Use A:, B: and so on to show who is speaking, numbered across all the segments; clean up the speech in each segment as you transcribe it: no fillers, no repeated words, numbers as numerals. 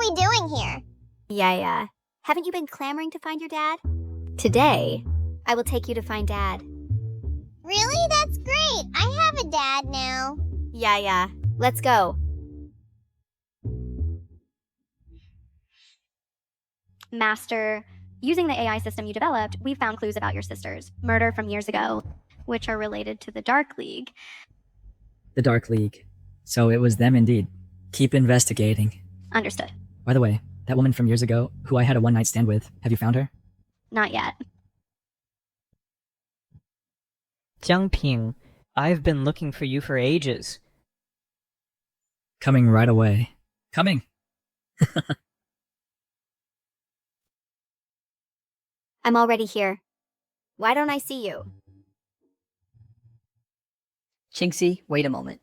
A: we doing here?
B: Yeah. Haven't you been clamoring to find your dad? Today, I will take you to find Dad.
A: Really? That's great. I have a dad now.
B: Yeah. Let's go. Master, using the AI system you developed, we found clues about your sisters' murder from years ago, which are related to the Dark League.
C: The Dark League. So it was them indeed. Keep investigating.
B: Understood.
C: By the way, that woman from years ago, who I had a one-night stand with, have you found her?
B: Not yet.
D: Jiangping, I've been looking for you for ages.
C: Coming right away. Coming!
B: I'm already here. Why don't I see you?
E: Qingxi, wait a moment.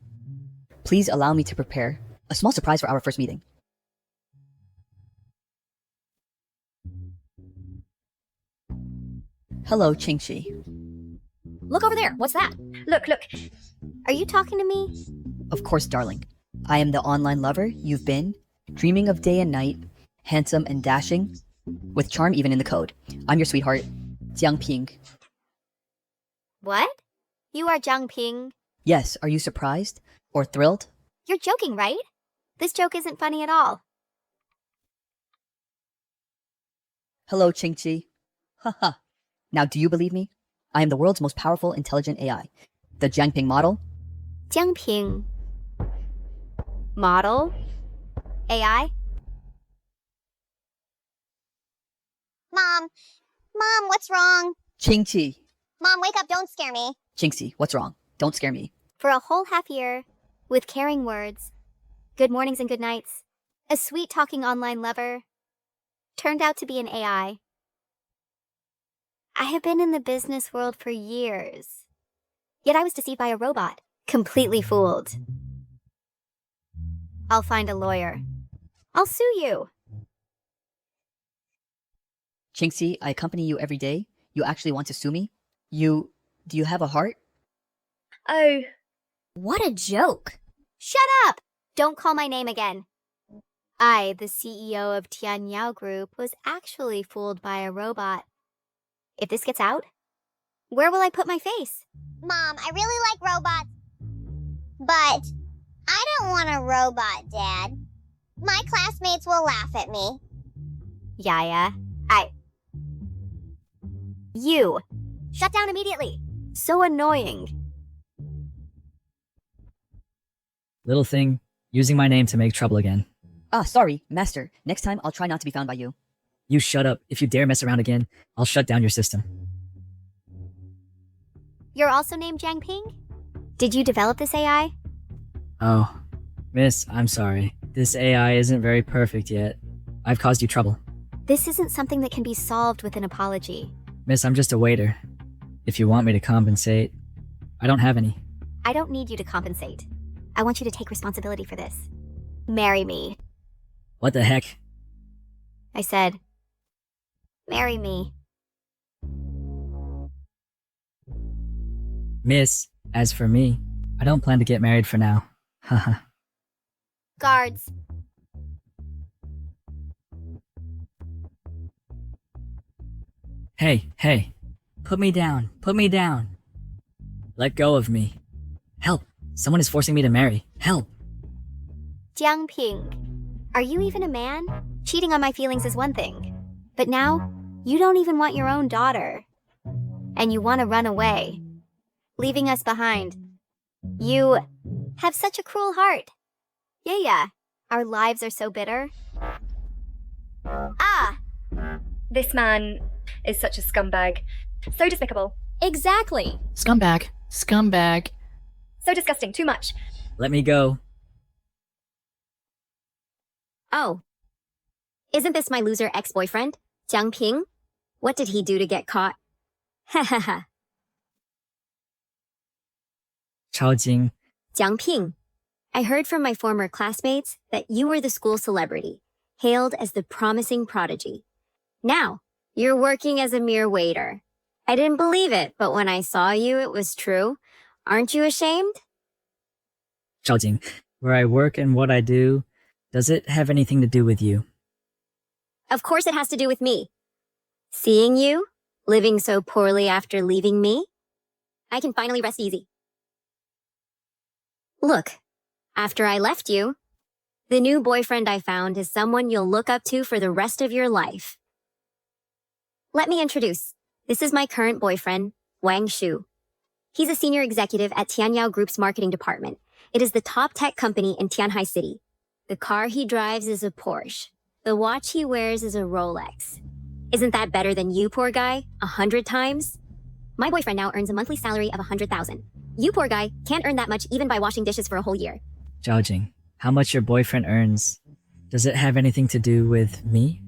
E: Please allow me to prepare a small surprise for our first meeting. Hello, Qingxi.
B: Look over there. What's that? Look. Are you talking to me?
E: Of course, darling. I am the online lover you've been, dreaming of day and night, handsome and dashing, with charm even in the code. I'm your sweetheart, Jiangping.
B: What? You are Jiangping?
E: Yes, are you surprised? Or thrilled?
B: You're joking, right? This joke isn't funny at all.
E: Hello, Qingxi. Haha. Now do you believe me? I am the world's most powerful intelligent AI. The Jiangping model.
B: Jiangping. Model? AI?
A: Mom, what's wrong?
E: Qingxi.
A: Mom, wake up, don't scare me.
E: Qingxi, what's wrong? Don't scare me.
B: For a whole half year, with caring words, good mornings and good nights, a sweet talking online lover, turned out to be an AI. I have been in the business world for years, yet I was deceived by a robot, completely fooled. I'll find a lawyer. I'll sue you.
E: Qingxi, I accompany you every day. You actually want to sue me? Do you have a heart?
B: Oh. What a joke. Shut up! Don't call my name again. I, the CEO of Tianyao Group, was actually fooled by a robot. If this gets out, where will I put my face?
A: Mom, I really like robots, but I don't want a robot, Dad. My classmates will laugh at me.
B: Yaya, You! Shut down immediately! So annoying.
C: Little thing, using my name to make trouble again.
E: Ah, sorry, Master. Next time, I'll try not to be found by you.
C: You shut up. If you dare mess around again, I'll shut down your system.
B: You're also named Jiangping? Did you develop this AI?
C: Oh, miss, I'm sorry. This AI isn't very perfect yet. I've caused you trouble.
B: This isn't something that can be solved with an apology.
C: Miss, I'm just a waiter. If you want me to compensate, I don't have any.
B: I don't need you to compensate. I want you to take responsibility for this. Marry me.
C: What the heck?
B: I said, marry me.
C: Miss, as for me, I don't plan to get married for now. Haha.
B: Guards.
C: Hey. Put me down. Let go of me. Help. Someone is forcing me to marry. Help.
B: Jiangping, are you even a man? Cheating on my feelings is one thing, but now you don't even want your own daughter. And you want to run away, leaving us behind. You have such a cruel heart. Yeah, our lives are so bitter. Ah!
F: This man is such a scumbag. So despicable.
B: Exactly.
G: Scumbag.
F: So disgusting. Too much.
C: Let me go.
B: Oh. Isn't this my loser ex-boyfriend, Jiangping? What did he do to get caught? Ha ha ha.
C: Chaojing.
B: Jiangping, I heard from my former classmates that you were the school celebrity, hailed as the promising prodigy. Now, you're working as a mere waiter. I didn't believe it, but when I saw you, it was true. Aren't you ashamed?
C: Chaojing, where I work and what I do, does it have anything to do with you?
B: Of course it has to do with me. Seeing you, living so poorly after leaving me, I can finally rest easy. Look, after I left you, the new boyfriend I found is someone you'll look up to for the rest of your life. Let me introduce. This is my current boyfriend, Wang Shu. He's a senior executive at Tianyao Group's marketing department. It is the top tech company in Tianhai City. The car he drives is a Porsche. The watch he wears is a Rolex. Isn't that better than you, poor guy? 100 times? My boyfriend now earns a monthly salary of 100,000. You, poor guy, can't earn that much even by washing dishes for a whole year.
C: Zhaojing, how much your boyfriend earns, does it have anything to do with me?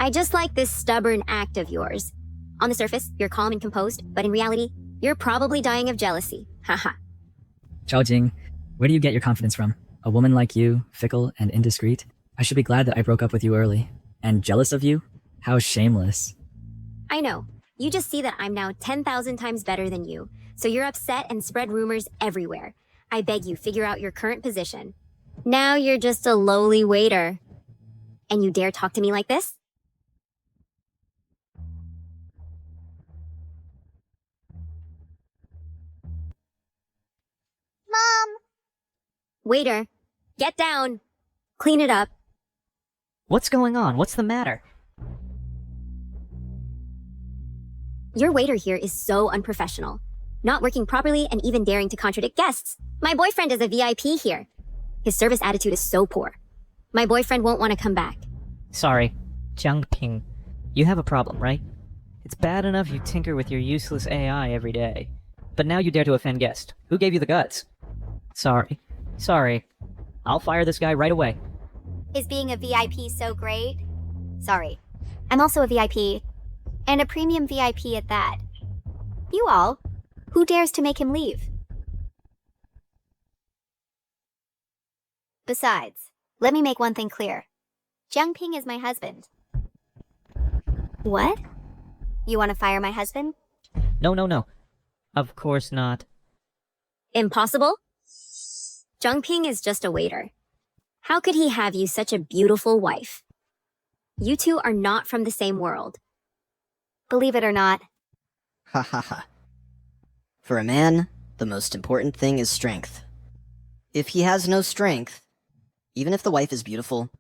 B: I just like this stubborn act of yours. On the surface, you're calm and composed, but in reality, you're probably dying of jealousy. Haha.
C: Zhaojing, where do you get your confidence from? A woman like you, fickle and indiscreet? I should be glad that I broke up with you early. And jealous of you? How shameless.
B: I know. You just see that I'm now 10,000 times better than you, so you're upset and spread rumors everywhere. I beg you, figure out your current position. Now you're just a lowly waiter. And you dare talk to me like this?
A: Mom,
B: Waiter, get down. Clean it up.
D: What's going on? What's the matter?
B: Your waiter here is so unprofessional. Not working properly and even daring to contradict guests. My boyfriend is a VIP here. His service attitude is so poor. My boyfriend won't want to come back.
D: Sorry, Jiangping. You have a problem, right? It's bad enough you tinker with your useless AI every day. But now you dare to offend guests. Who gave you the guts? Sorry. I'll fire this guy right away.
B: Is being a VIP so great? Sorry. I'm also a VIP. And a premium VIP at that. You all. Who dares to make him leave? Besides, let me make one thing clear. Jiangping is my husband. What? You want to fire my husband?
D: No. Of course not.
B: Impossible? Jiangping is just a waiter. How could he have you such a beautiful wife? You two are not from the same world. Believe it or not.
G: Ha ha ha. For a man, the most important thing is strength. If he has no strength, even if the wife is beautiful,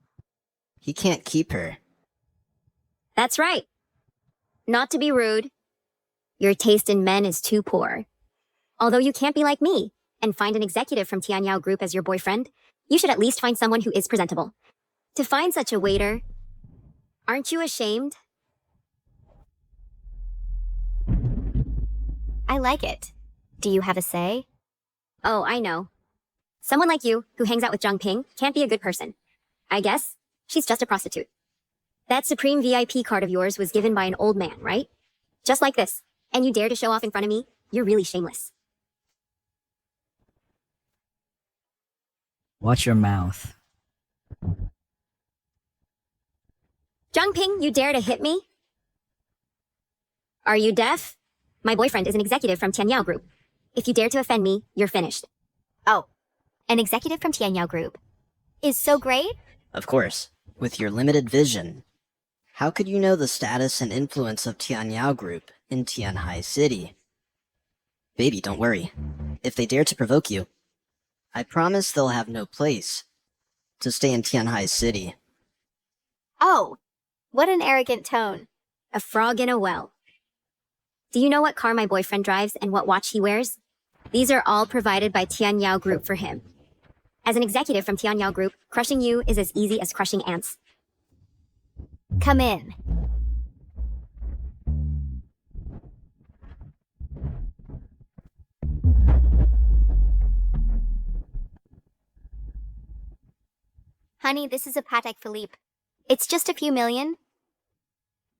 G: he can't keep her.
B: That's right. Not to be rude, your taste in men is too poor. Although you can't be like me and find an executive from Tianyao Group as your boyfriend, you should at least find someone who is presentable. To find such a waiter, aren't you ashamed? I like it. Do you have a say? Oh, I know. Someone like you, who hangs out with Jiangping, can't be a good person. I guess she's just a prostitute. That Supreme VIP card of yours was given by an old man, right? Just like this. And you dare to show off in front of me? You're really shameless.
C: Watch your mouth.
B: Jiangping, you dare to hit me? Are you deaf? My boyfriend is an executive from Tianyao Group. If you dare to offend me, you're finished. Oh, an executive from Tianyao Group is so great?
G: Of course, with your limited vision. How could you know the status and influence of Tianyao Group in Tianhai City? Baby, don't worry. If they dare to provoke you, I promise they'll have no place to stay in Tianhai City.
B: Oh, what an arrogant tone. A frog in a well. Do you know what car my boyfriend drives and what watch he wears? These are all provided by Tianyao Group for him. As an executive from Tianyao Group, crushing you is as easy as crushing ants. Come in. Honey, this is a Patek Philippe. It's just a few million.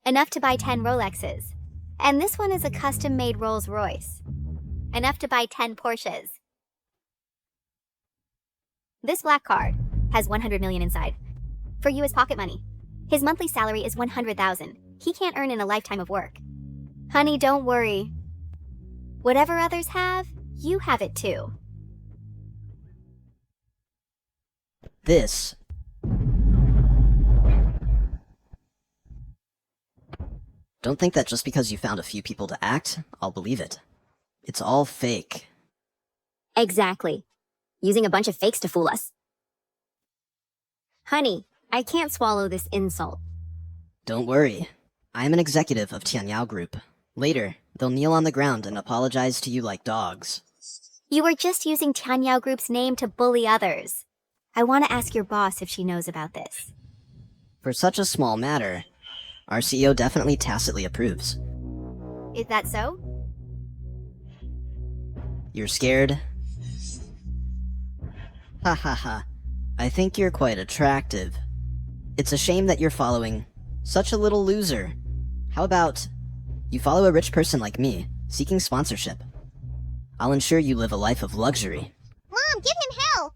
B: Enough to buy 10 Rolexes. And this one is a custom-made Rolls Royce. Enough to buy 10 Porsches. This black card has 100 million inside. For you as pocket money. His monthly salary is 100,000. He can't earn in a lifetime of work. Honey, don't worry. Whatever others have, you have it too.
G: Don't think that just because you found a few people to act, I'll believe it. It's all fake.
B: Exactly. Using a bunch of fakes to fool us. Honey, I can't swallow this insult.
G: Don't worry. I am an executive of Tianyao Group. Later, they'll kneel on the ground and apologize to you like dogs.
B: You were just using Tianyao Group's name to bully others. I want to ask your boss if she knows about this.
G: For such a small matter, our CEO definitely tacitly approves.
B: Is that so?
G: You're scared? Ha ha ha. I think you're quite attractive. It's a shame that you're following such a little loser. How about you follow a rich person like me, seeking sponsorship? I'll ensure you live a life of luxury.
A: Mom, give him hell!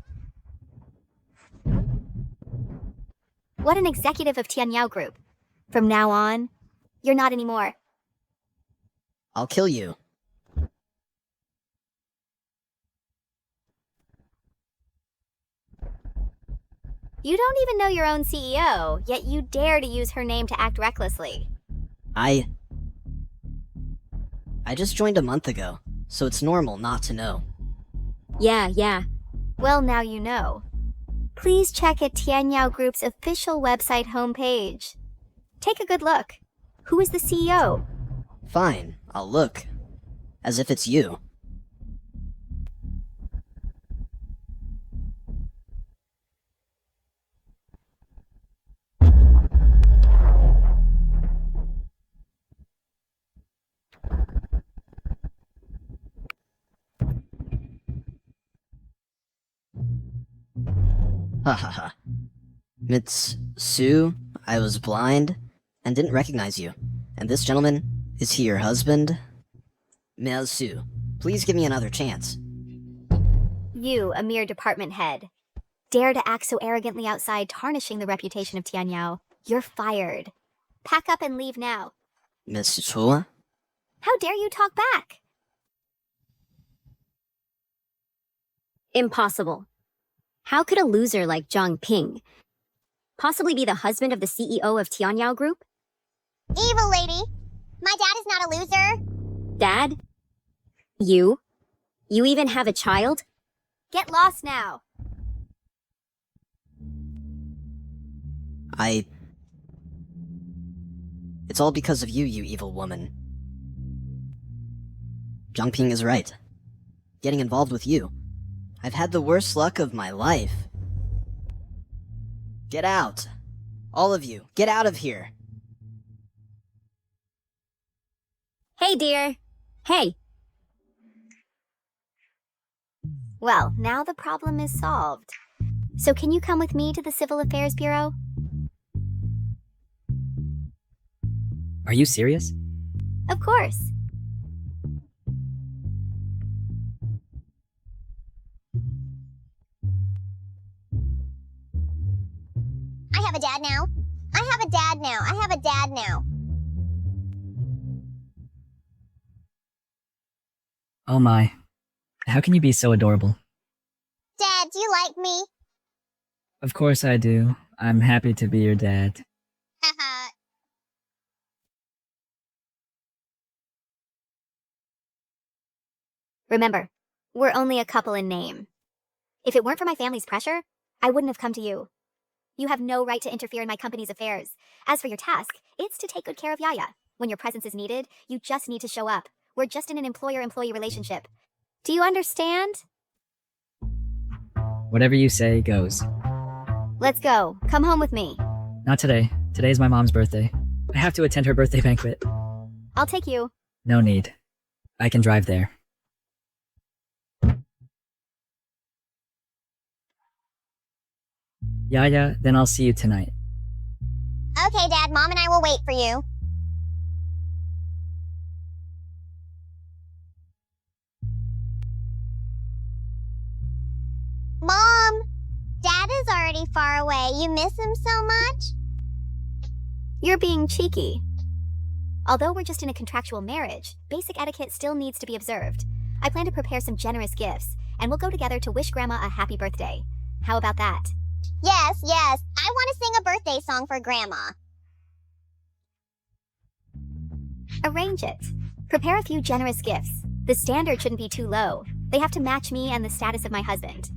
B: What an executive of Tianyao Group. From now on, you're not anymore.
G: I'll kill you.
B: You don't even know your own CEO, yet you dare to use her name to act recklessly.
G: I just joined a month ago, so it's normal not to know.
B: Yeah. Well, now you know. Please check at Tianyao Group's official website homepage. Take a good look. Who is the CEO?
G: Fine, I'll look. As if it's you. Ha ha ha. Miss Sue, I was blind and didn't recognize you. And this gentleman, is he your husband? Ms. Sue, please give me another chance.
B: You, a mere department head, dare to act so arrogantly outside, tarnishing the reputation of Tianyao. You're fired. Pack up and leave now.
G: Miss Chua?
B: How dare you talk back? Impossible. How could a loser like Zhang Ping possibly be the husband of the CEO of Tianyao Group?
A: Evil lady! My dad is not a loser!
B: Dad? You? You even have a child? Get lost now!
G: It's all because of you, you evil woman. Zhangping is right. Getting involved with you. I've had the worst luck of my life. Get out. All of you, get out of here.
B: Hey, dear. Hey. Well, now the problem is solved. So can you come with me to the Civil Affairs Bureau?
C: Are you serious?
B: Of course.
A: I have a dad now. I have a dad now. I have a dad now.
C: Oh my. How can you be so adorable?
A: Dad, do you like me?
C: Of course I do. I'm happy to be your dad.
A: Haha.
B: Remember, we're only a couple in name. If it weren't for my family's pressure, I wouldn't have come to you. You have no right to interfere in my company's affairs. As for your task, it's to take good care of Yaya. When your presence is needed, you just need to show up. We're just in an employer-employee relationship. Do you understand?
C: Whatever you say goes.
B: Let's go. Come home with me.
C: Not today. Today's my mom's birthday. I have to attend her birthday banquet.
B: I'll take you.
C: No need. I can drive there. Yaya, then I'll see you tonight.
A: Okay, Dad, Mom and I will wait for you. Mom! Dad is already far away. You miss him so much?
B: You're being cheeky. Although we're just in a contractual marriage, basic etiquette still needs to be observed. I plan to prepare some generous gifts, and we'll go together to wish Grandma a happy birthday. How about that?
A: Yes. I want to sing a birthday song for Grandma.
B: Arrange it. Prepare a few generous gifts. The standard shouldn't be too low. They have to match me and the status of my husband.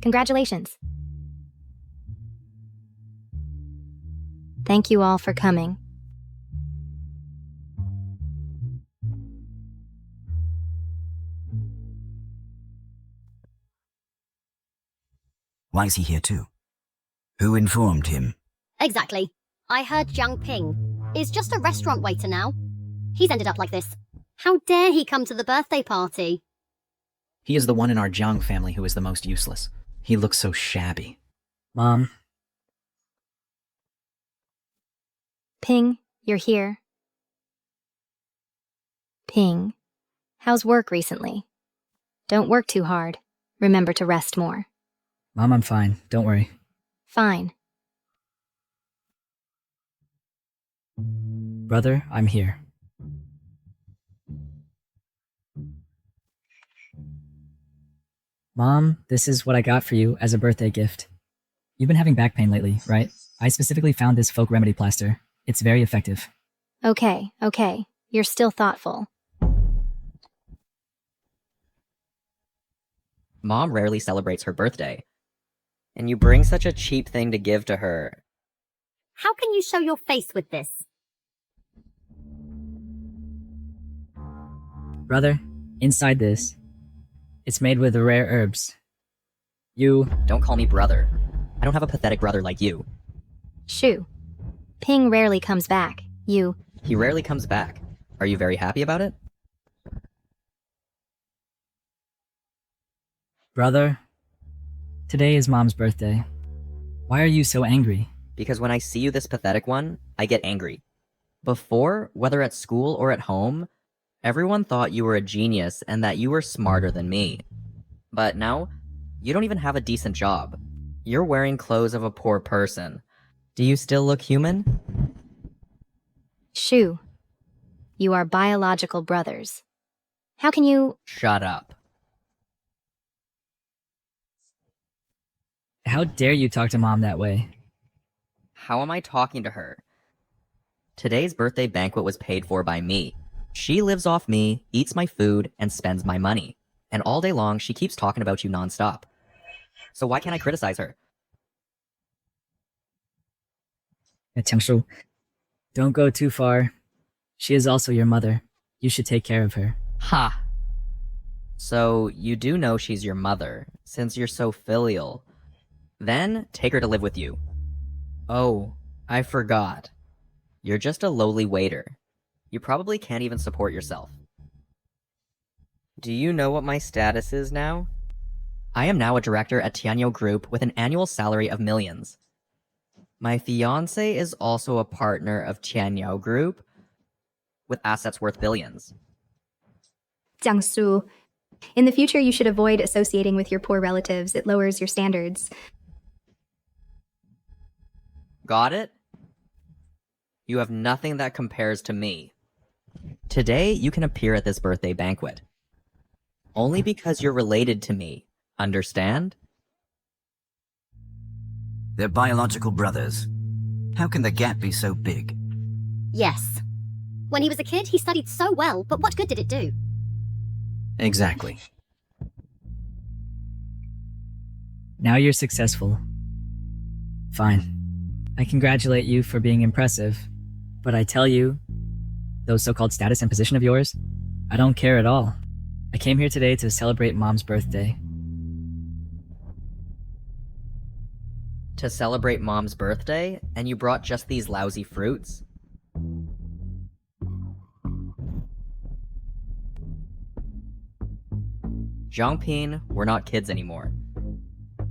B: Congratulations. Thank you all for coming.
H: Why is he here too? Who informed him?
I: Exactly. I heard Jiang Ping is just a restaurant waiter now. He's ended up like this. How dare he come to the birthday party?
J: He is the one in our Jiang family who is the most useless. He looks so shabby.
C: Mom,
B: Ping, you're here. Ping, how's work recently? Don't work too hard. Remember to rest more.
C: Mom, I'm fine. Don't worry.
B: Fine.
C: Brother, I'm here. Mom, this is what I got for you as a birthday gift. You've been having back pain lately, right? I specifically found this folk remedy plaster. It's very effective.
B: Okay. You're still thoughtful.
K: Mom rarely celebrates her birthday. And you bring such a cheap thing to give to her.
I: How can you show your face with this?
C: Brother, inside this, it's made with rare herbs.
K: Don't call me brother. I don't have a pathetic brother like you.
B: Shoo. Ping rarely comes back.
K: He rarely comes back. Are you very happy about it?
C: Brother, today is Mom's birthday. Why are you so angry?
K: Because when I see you this pathetic one, I get angry. Before, whether at school or at home, everyone thought you were a genius and that you were smarter than me. But now, you don't even have a decent job. You're wearing clothes of a poor person. Do you still look human?
B: Shoo. You are biological brothers. How can you—
K: Shut up.
C: How dare you talk to Mom that way?
K: How am I talking to her? Today's birthday banquet was paid for by me. She lives off me, eats my food, and spends my money. And all day long, she keeps talking about you nonstop. So why can't I criticize her?
C: Changshu, don't go too far. She is also your mother. You should take care of her.
K: Ha! So you do know she's your mother, since you're so filial. Then take her to live with you. Oh, I forgot. You're just a lowly waiter. You probably can't even support yourself. Do you know what my status is now? I am now a director at Tianyo Group with an annual salary of millions. My fiancé is also a partner of Tianyo Group with assets worth billions.
L: Jiangsu, in the future you should avoid associating with your poor relatives. It lowers your standards.
K: Got it? You have nothing that compares to me. Today, you can appear at this birthday banquet. Only because you're related to me, understand?
H: They're biological brothers. How can the gap be so big?
I: Yes. When he was a kid, he studied so well, but what good did it do?
J: Exactly.
C: Now you're successful. Fine. I congratulate you for being impressive, but I tell you, those so-called status and position of yours, I don't care at all. I came here today to celebrate Mom's birthday.
K: To celebrate Mom's birthday, and you brought just these lousy fruits? Zhangping, we're not kids anymore.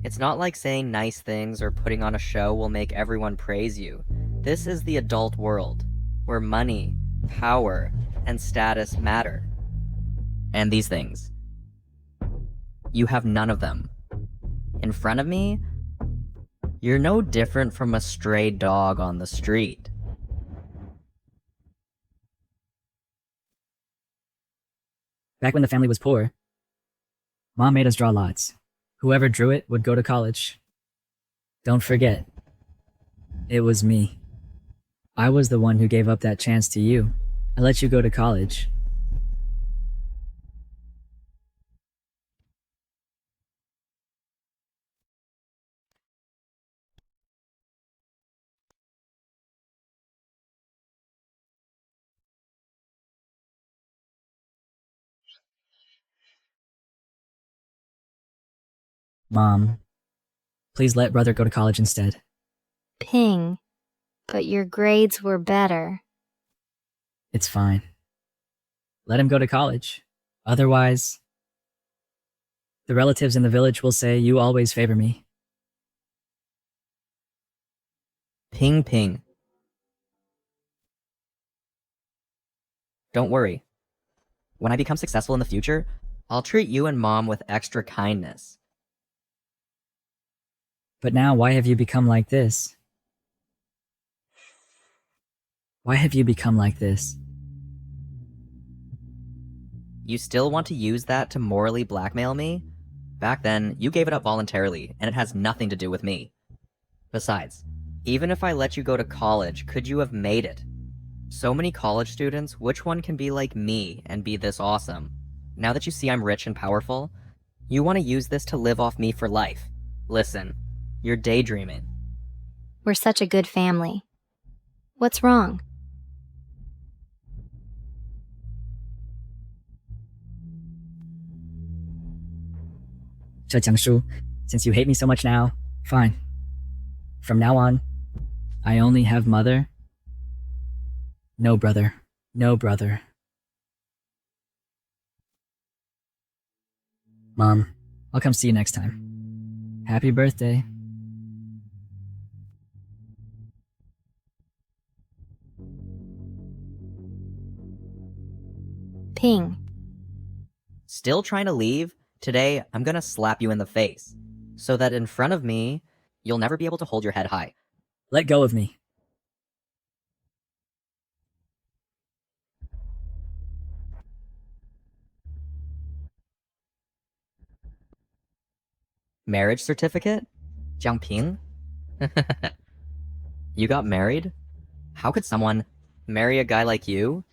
K: It's not like saying nice things or putting on a show will make everyone praise you. This is the adult world, where money, power, and status matter. And these things. You have none of them. In front of me, you're no different from a stray dog on the street.
C: Back when the family was poor, Mom made us draw lots. Whoever drew it would go to college. Don't forget. It was me. I was the one who gave up that chance to you. I let you go to college. Mom, please let brother go to college instead.
B: Ping, but your grades were better.
C: It's fine. Let him go to college. Otherwise, the relatives in the village will say you always favor me.
K: Ping Ping. Don't worry. When I become successful in the future, I'll treat you and Mom with extra kindness.
C: But now, why have you become like this? Why have you become like this?
K: You still want to use that to morally blackmail me? Back then, you gave it up voluntarily, and it has nothing to do with me. Besides, even if I let you go to college, could you have made it? So many college students, which one can be like me and be this awesome? Now that you see I'm rich and powerful, you want to use this to live off me for life. Listen, you're daydreaming.
B: We're such a good family. What's wrong?
C: Jiangshu, since you hate me so much now, fine. From now on, I only have mother. No brother. No brother. Mom, I'll come see you next time. Happy birthday.
B: Ping.
K: Still trying to leave? Today, I'm gonna slap you in the face, so that in front of me, you'll never be able to hold your head high.
C: Let go of me.
K: Marriage certificate? Jiang Ping? You got married? How could someone marry a guy like you?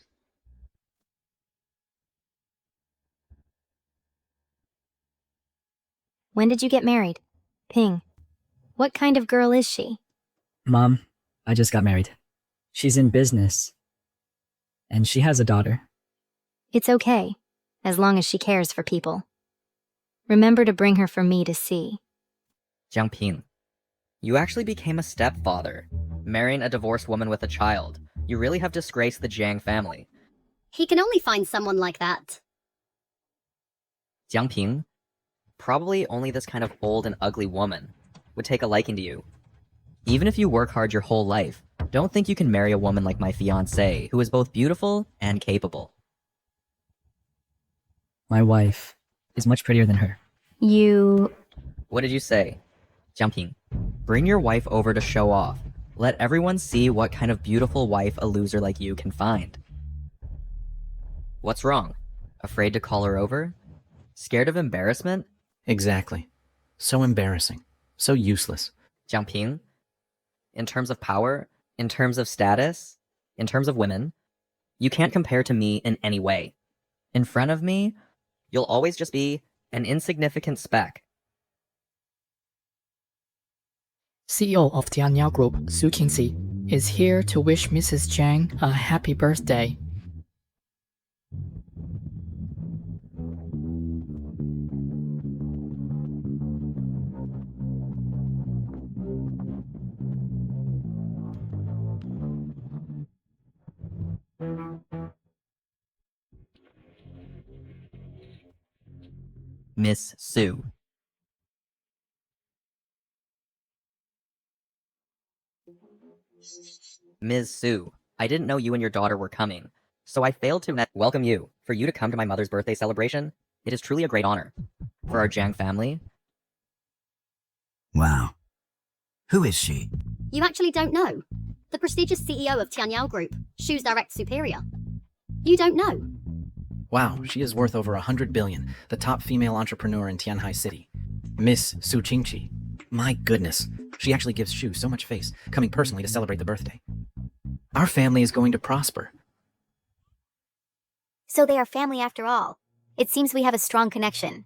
B: When did you get married? Ping. What kind of girl is she?
C: Mom, I just got married. She's in business. And she has a daughter.
B: It's okay, as long as she cares for people. Remember to bring her for me to see.
K: Jiang Ping, you actually became a stepfather, marrying a divorced woman with a child. You really have disgraced the Jiang family.
I: He can only find someone like that.
K: Jiang Ping, probably only this kind of old and ugly woman would take a liking to you. Even if you work hard your whole life, don't think you can marry a woman like my fiancée, who is both beautiful and capable.
C: My wife is much prettier than her.
B: You...
K: What did you say? Jiang Ping, bring your wife over to show off. Let everyone see what kind of beautiful wife a loser like you can find. What's wrong? Afraid to call her over? Scared of embarrassment?
J: Exactly. So embarrassing. So useless.
K: Jiang Ping, in terms of power, in terms of status, in terms of women, you can't compare to me in any way. In front of me, you'll always just be an insignificant speck.
M: CEO of Tianyao Group, Su Qingxi, is here to wish Mrs. Zhang a happy birthday.
K: Miss Su. Ms. Su, I didn't know you and your daughter were coming, so I failed to welcome you. For you to come to my mother's birthday celebration, it is truly a great honor. For our Jiang family.
H: Wow. Who is she?
I: You actually don't know. The prestigious CEO of Tianyao Group, Shu's direct superior. You don't know.
J: Wow, she is worth over 100 billion, the top female entrepreneur in Tianhai City. Miss Su Qingqi. My goodness, she actually gives Shu so much face, coming personally to celebrate the birthday. Our family is going to prosper.
B: So they are family after all. It seems we have a strong connection.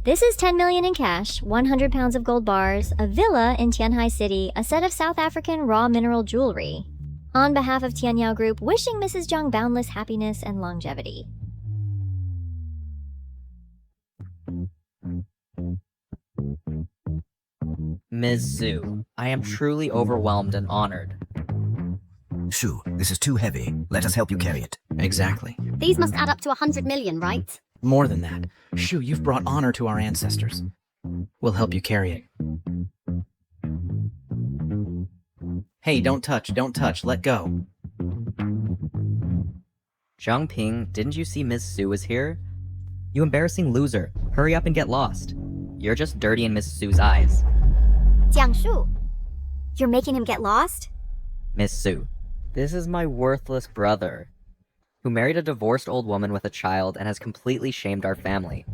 N: This is 10 million in cash, 100 pounds of gold bars, a villa in Tianhai City, a set of South African raw mineral jewelry. On behalf of Tianyao Group, wishing Mrs. Zhang boundless happiness and longevity.
K: Ms. Zhu, I am truly overwhelmed and honored.
H: Shu, this is too heavy. Let us help you carry it.
J: Exactly.
I: These must add up to 100 million, right?
J: More than that. Shu, you've brought honor to our ancestors. We'll help you carry it. Hey, don't touch, let go.
K: Zhang Ping, didn't you see Ms. Su is here? You embarrassing loser, hurry up and get lost. You're just dirty in Ms. Su's eyes.
B: Jiangshu, you're making him get lost?
K: Miss Su, this is my worthless brother, who married a divorced old woman with a child and has completely shamed our family.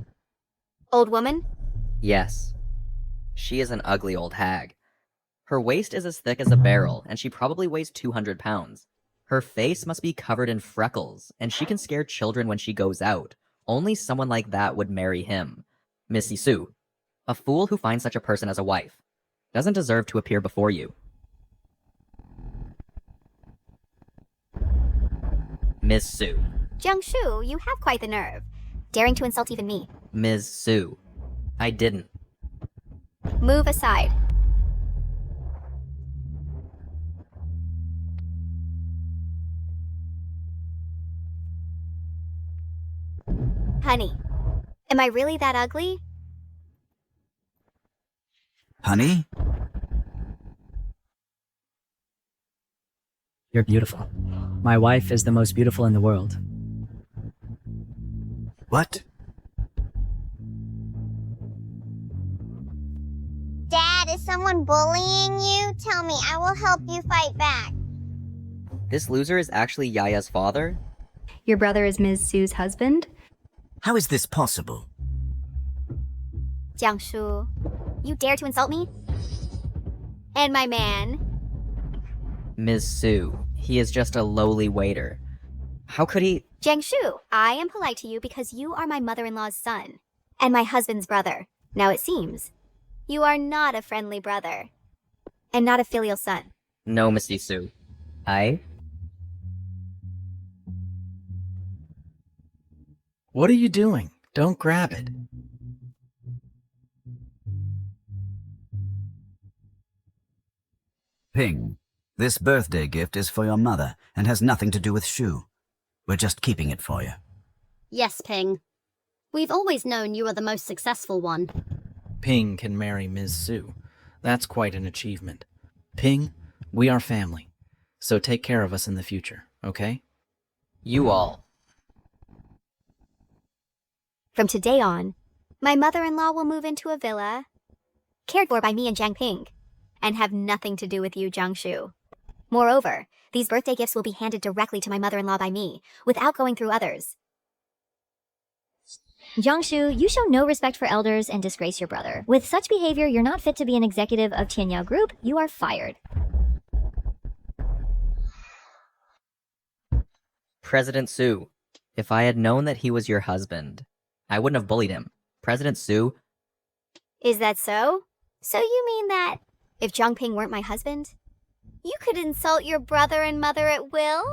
B: Old woman?
K: Yes. She is an ugly old hag. Her waist is as thick as a barrel, and she probably weighs 200 pounds. Her face must be covered in freckles, and she can scare children when she goes out. Only someone like that would marry him. Missy Su, a fool who finds such a person as a wife, doesn't deserve to appear before you. Ms. Su.
B: Jiangshu, you have quite the nerve. Daring to insult even me.
K: Ms. Su. I didn't.
B: Move aside. Honey, am I really that ugly?
H: Honey?
C: You're beautiful. My wife is the most beautiful in the world.
H: What?
A: Dad, is someone bullying you? Tell me, I will help you fight back.
K: This loser is actually Yaya's father?
L: Your brother is Ms. Su's husband?
H: How is this possible?
B: Jiangshu, you dare to insult me? And my man?
K: Ms. Su, he is just a lowly waiter. How could he—
B: Jiangshu, I am polite to you because you are my mother-in-law's son, and my husband's brother. Now it seems, you are not a friendly brother, and not a filial son.
K: No, Missy Su.
J: What are you doing? Don't grab it.
H: Ping, this birthday gift is for your mother and has nothing to do with Shu. We're just keeping it for you.
I: Yes, Ping. We've always known you are the most successful one.
J: Ping can marry Ms. Su. That's quite an achievement. Ping, we are family. So take care of us in the future, okay?
K: You all.
B: From today on, my mother-in-law will move into a villa, cared for by me and Jiang Ping, and have nothing to do with you, Jiangshu. Moreover, these birthday gifts will be handed directly to my mother-in-law by me, without going through others.
N: Jiangshu, you show no respect for elders and disgrace your brother. With such behavior, you're not fit to be an executive of Tianyao Group. You are fired.
K: President Su, if I had known that he was your husband, I wouldn't have bullied him. President Su.
B: Is that so? So you mean that if Jiang Ping weren't my husband, you could insult your brother and mother at will?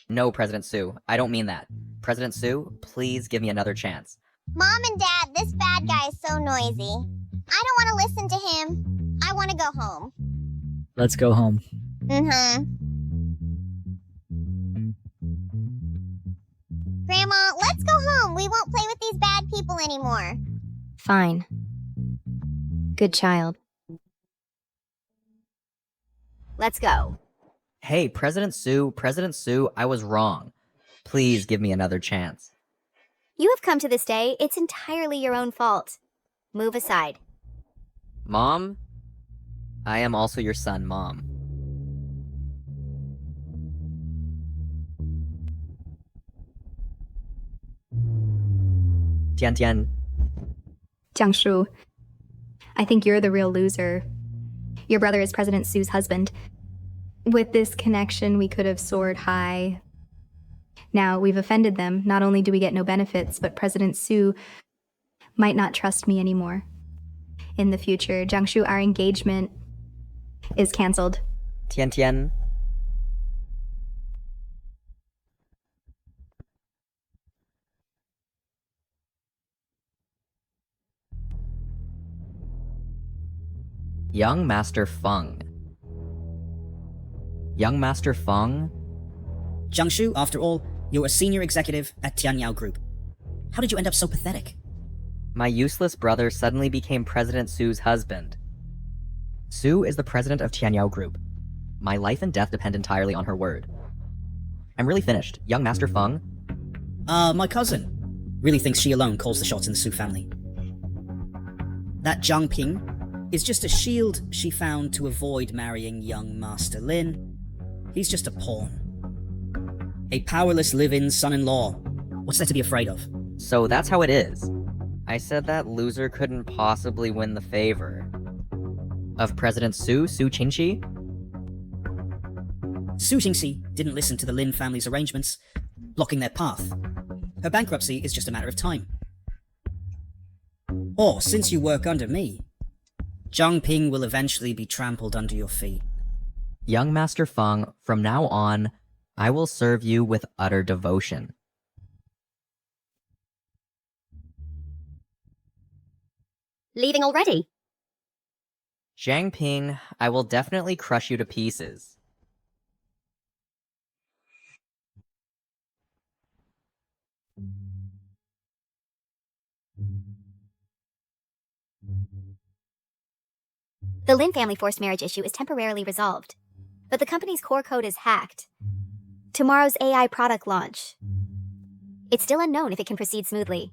K: No, President Su, I don't mean that. President Su, please give me another chance.
A: Mom and Dad, this bad guy is so noisy. I don't want to listen to him. I want to go home.
C: Let's go home.
A: Grandma, let's go home. We won't play with these bad people anymore.
N: Fine. Good child.
B: Let's go.
K: Hey, President Su, I was wrong. Please give me another chance.
B: You have come to this day. It's entirely your own fault. Move aside.
K: Mom? I am also your son, Mom. Tian Tian.
L: Jiangshu, I think you're the real loser. Your brother is President Su's husband. With this connection, we could have soared high. Now, we've offended them. Not only do we get no benefits, but President Su might not trust me anymore. In the future, Jiangshu, our engagement is canceled.
K: Tian Tian. Young Master Feng. Young Master Feng?
O: Jiangshu, after all, you're a senior executive at Tianyao Group. How did you end up so pathetic?
K: My useless brother suddenly became President Su's husband. Su is the president of Tianyao Group. My life and death depend entirely on her word. I'm really finished. Young Master Feng?
O: My cousin. Really thinks she alone calls the shots in the Su family. That Zhang Ping is just a shield she found to avoid marrying young Master Lin. He's just a pawn. A powerless live-in son-in-law. What's there to be afraid of?
K: So that's how it is. I said that loser couldn't possibly win the favor. Of President Su Qingxi?
O: Su Qingxi didn't listen to the Lin family's arrangements, blocking their path. Her bankruptcy is just a matter of time. Or, since you work under me, Zhang Ping will eventually be trampled under your feet.
K: Young Master Feng, from now on, I will serve you with utter devotion.
I: Leaving already?
K: Zhang Ping, I will definitely crush you to pieces.
B: The Lin family forced marriage issue is temporarily resolved, but the company's core code is hacked. Tomorrow's AI product launch. It's still unknown if it can proceed smoothly.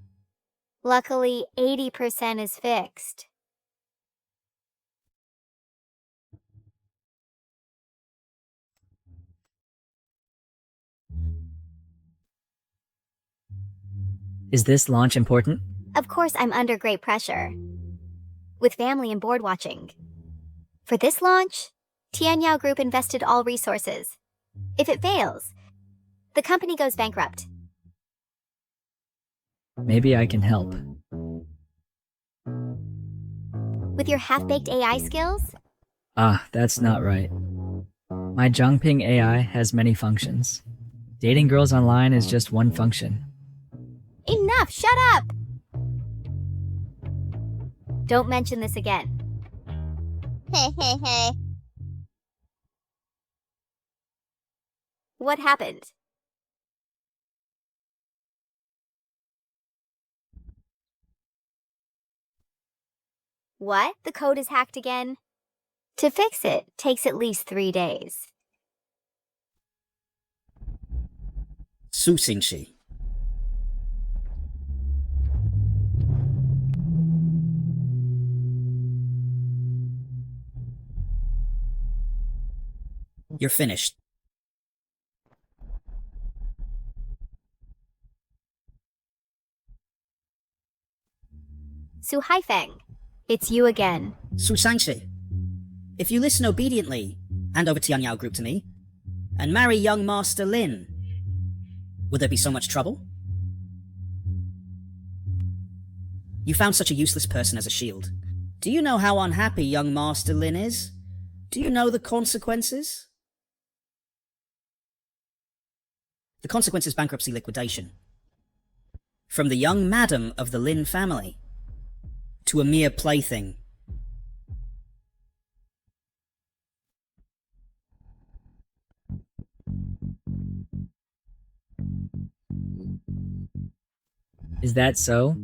B: Luckily, 80% is fixed.
C: Is this launch important?
B: Of course, I'm under great pressure, with family and board watching. For this launch, Tianyao Group invested all resources. If it fails, the company goes bankrupt.
C: Maybe I can help.
B: With your half-baked AI skills?
C: Ah, that's not right. My Zhangping AI has many functions. Dating girls online is just one function.
B: Enough! Shut up! Don't mention this again.
A: Hey, hey, hey.
B: What happened? What? The code is hacked again? To fix it takes at least 3 days.
O: Su Qingxi. You're finished.
B: Su Haifeng, it's you again.
O: Su Shangxi, if you listen obediently, hand over Tianyao Group to me, and marry young Master Lin, would there be so much trouble? You found such a useless person as a shield. Do you know how unhappy young Master Lin is? Do you know the consequences? The consequence is bankruptcy liquidation. From the young madam of the Lin family to a mere plaything.
C: Is that so?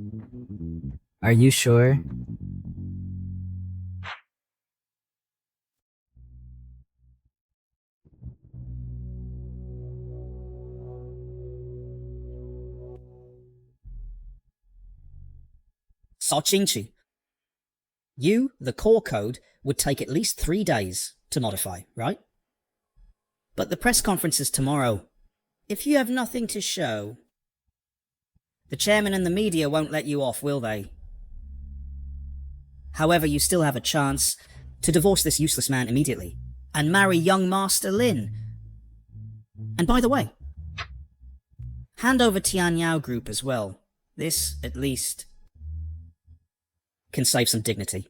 C: Are you sure?
O: Sao Qingqi. You, the core code, would take at least 3 days to modify, right? But the press conference is tomorrow. If you have nothing to show, The chairman and the media won't let you off, will they? However, you still have a chance to divorce this useless man immediately and marry young Master Lin. And by the way, hand over Tianyao Group as well. This, at least, can save some dignity.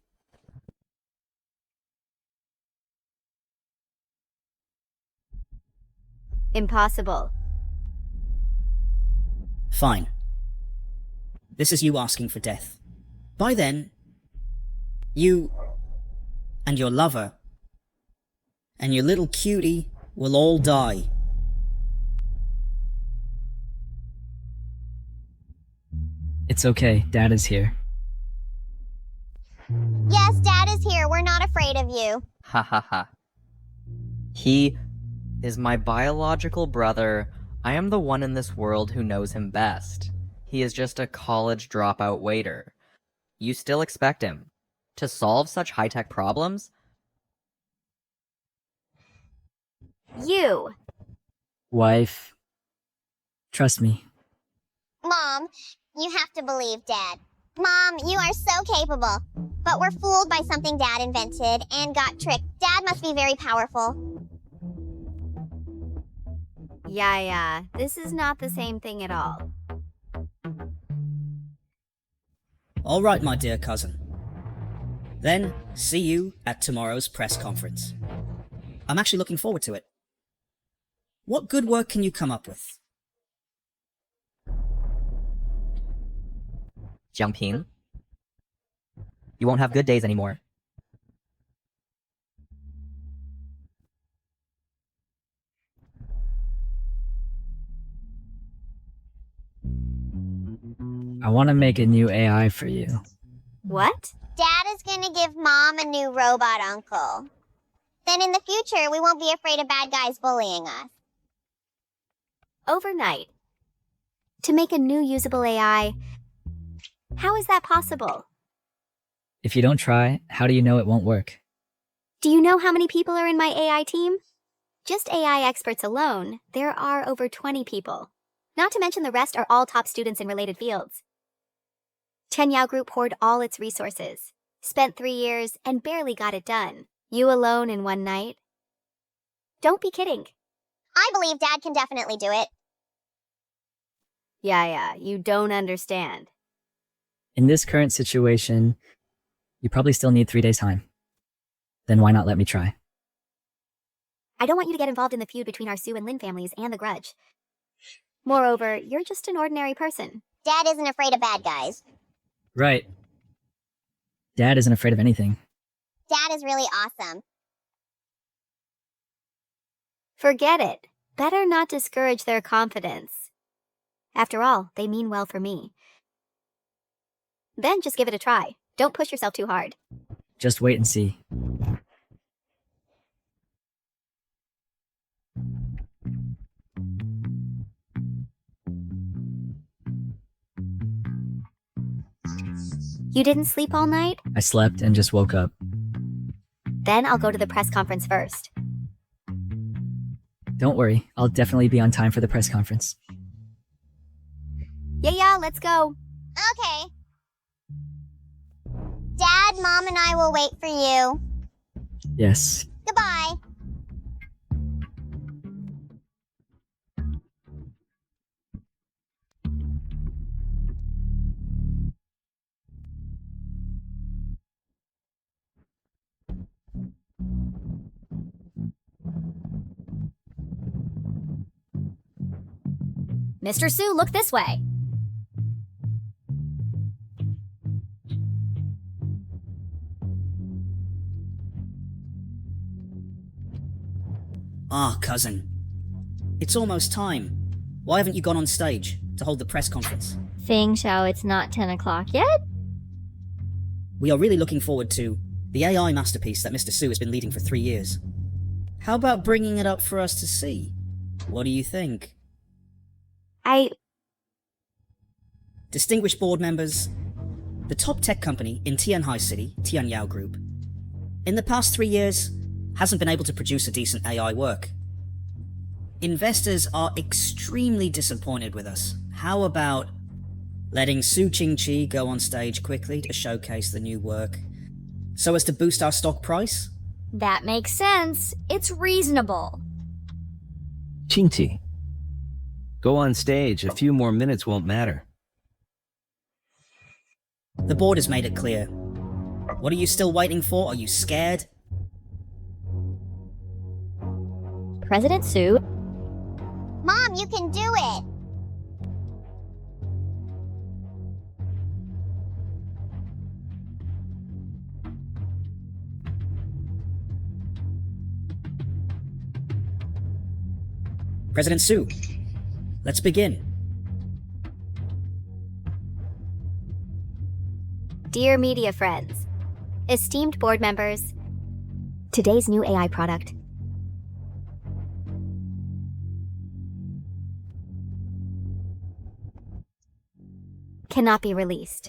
B: Impossible.
O: Fine. This is you asking for death. By then, you and your lover and your little cutie will all die.
C: It's okay, Dad is here.
A: Yes, Dad is here. We're not afraid of you.
K: Ha ha ha. He is my biological brother. I am the one in this world who knows him best. He is just a college dropout waiter. You still expect him to solve such high-tech problems?
B: You.
C: Wife, trust me.
A: Mom, you have to believe Dad. Mom, you are so capable. But we're fooled by something Dad invented and got tricked. Dad must be very powerful.
B: Yeah, this is not the same thing at all.
O: All right, my dear cousin. Then, see you at tomorrow's press conference. I'm actually looking forward to it. What good work can you come up with?
K: Jiangping, you won't have good days anymore.
C: I want to make a new AI for you.
B: What?
A: Dad is going to give Mom a new robot uncle. Then in the future, we won't be afraid of bad guys bullying us.
B: Overnight. To make a new usable AI. How is that possible?
C: If you don't try, how do you know it won't work?
B: Do you know how many people are in my AI team? Just AI experts alone, there are over 20 people. Not to mention the rest are all top students in related fields. Tianyao Group poured all its resources, spent 3 years, and barely got it done. You alone in one night? Don't be kidding.
A: I believe Dad can definitely do it.
B: Yeah, you don't understand.
C: In this current situation, you probably still need 3 days' time. Then why not let me try?
B: I don't want you to get involved in the feud between our Sue and Lin families and the grudge. Moreover, you're just an ordinary person.
A: Dad isn't afraid of bad guys.
C: Right. Dad isn't afraid of anything.
A: Dad is really awesome.
B: Forget it. Better not discourage their confidence. After all, they mean well for me. Then just give it a try. Don't push yourself too hard.
C: Just wait and see.
B: You didn't sleep all night?
C: I slept and just woke up.
B: Then I'll go to the press conference first.
C: Don't worry, I'll definitely be on time for the press conference.
B: Yeah, let's go.
A: Okay. Dad, Mom, and I will wait for you.
C: Yes.
A: Goodbye.
I: Mr. Sue, look this way.
O: Ah, cousin. It's almost time. Why haven't you gone on stage to hold the press conference?
N: Feng Xiao, it's not 10 o'clock yet?
O: We are really looking forward to the AI masterpiece that Mr. Sue has been leading for 3 years. How about bringing it up for us to see? What do you think? Distinguished board members, the top tech company in Tianhai City, Tianyao Group, in the past 3 years hasn't been able to produce a decent AI work. Investors are extremely disappointed with us. How about letting Su Qingqi go on stage quickly to showcase the new work, so as to boost our stock price?
N: That makes sense. It's reasonable.
P: Qingqi, go on stage. A few more minutes won't matter.
O: The board has made it clear. What are you still waiting for? Are you scared?
N: President Su.
A: Mom, you can do it!
O: President Su, let's begin.
B: Dear media friends, esteemed board members, today's new AI product cannot be released.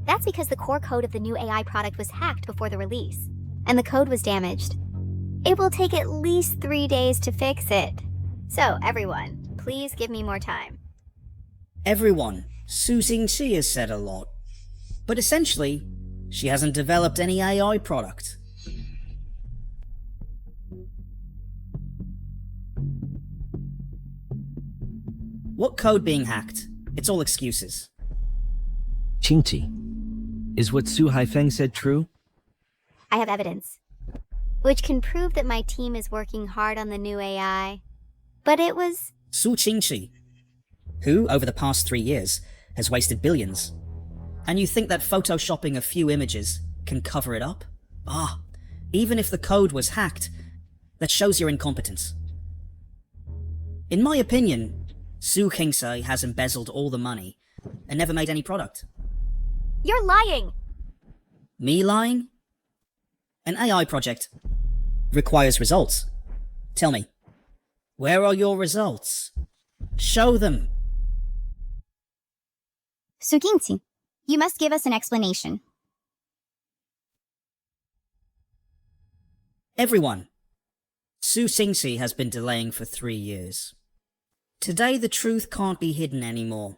B: That's because the core code of the new AI product was hacked before the release, and the code was damaged. It will take at least 3 days to fix it. So, everyone, please give me more time.
O: Everyone. Su Qingqi has said a lot. But essentially, she hasn't developed any AI product. What code being hacked? It's all excuses.
P: Qingqi, is what Su Haifeng said true?
B: I have evidence, which can prove that my team is working hard on the new AI. But it was
O: Su Qingqi, who, over the past 3 years, has wasted billions. And you think that photoshopping a few images can cover it up? Even if the code was hacked, that shows your incompetence. In my opinion, Su Qingqi has embezzled all the money and never made any product.
B: You're lying!
O: Me lying? An AI project requires results. Tell me, where are your results? Show them.
A: Su Qingqi, you must give us an explanation.
O: Everyone, Su Qingqi has been delaying for 3 years. Today the truth can't be hidden anymore.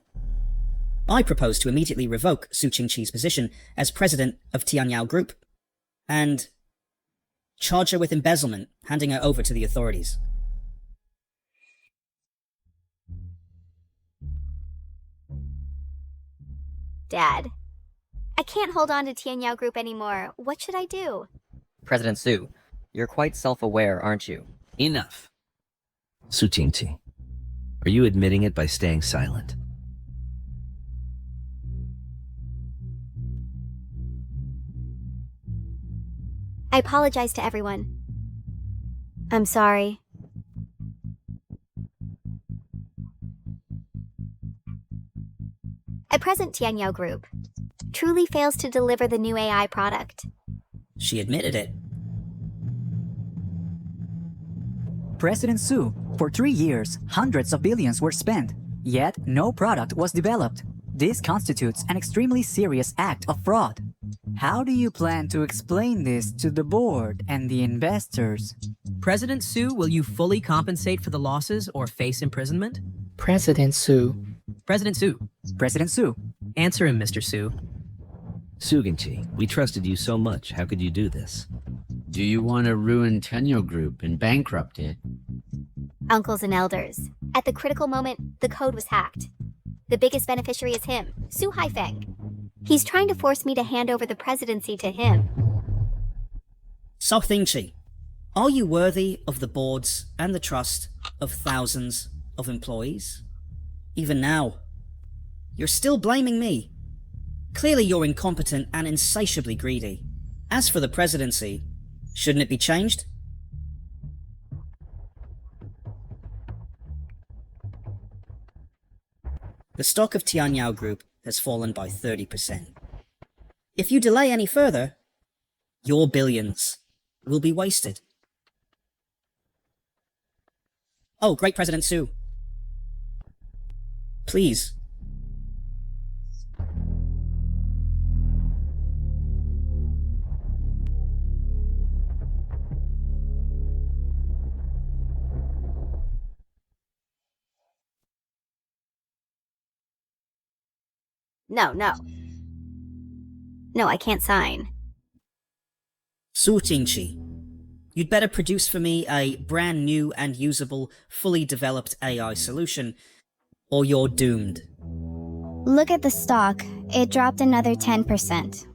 O: I propose to immediately revoke Su Qingqi's position as president of Tianyao Group, and charge her with embezzlement, handing her over to the authorities.
B: Dad. I can't hold on to Tianyao Group anymore. What should I do?
K: President Su, you're quite self-aware, aren't you?
P: Enough. Su Qingqi, are you admitting it by staying silent?
B: I apologize to everyone. I'm sorry. At present, Tianyao Group truly fails to deliver the new AI product.
O: She admitted it.
Q: President Su, for 3 years, hundreds of billions were spent, yet no product was developed. This constitutes an extremely serious act of fraud. How do you plan to explain this to the board and the investors?
R: President Su, will you fully compensate for the losses or face imprisonment?
M: President Su.
R: President Su.
Q: President Su.
R: Answer him, Mr. Su.
P: Su Qingqi, we trusted you so much. How could you do this?
S: Do you want to ruin Tianyao Group and bankrupt it?
B: Uncles and elders, at the critical moment, the code was hacked. The biggest beneficiary is him, Su Haifeng. He's trying to force me to hand over the presidency to him.
O: Su Qingqi, are you worthy of the boards and the trust of thousands of employees? Even now, you're still blaming me. Clearly you're incompetent and insatiably greedy. As for the presidency, shouldn't it be changed? The stock of Tianyao Group has fallen by 30%. If you delay any further, your billions will be wasted. Oh, great President Su. Please.
B: No, no. No, I can't sign.
O: Su Qingqi, you'd better produce for me a brand new and usable, fully developed AI solution, or you're doomed.
T: Look at the stock. It dropped another 10%.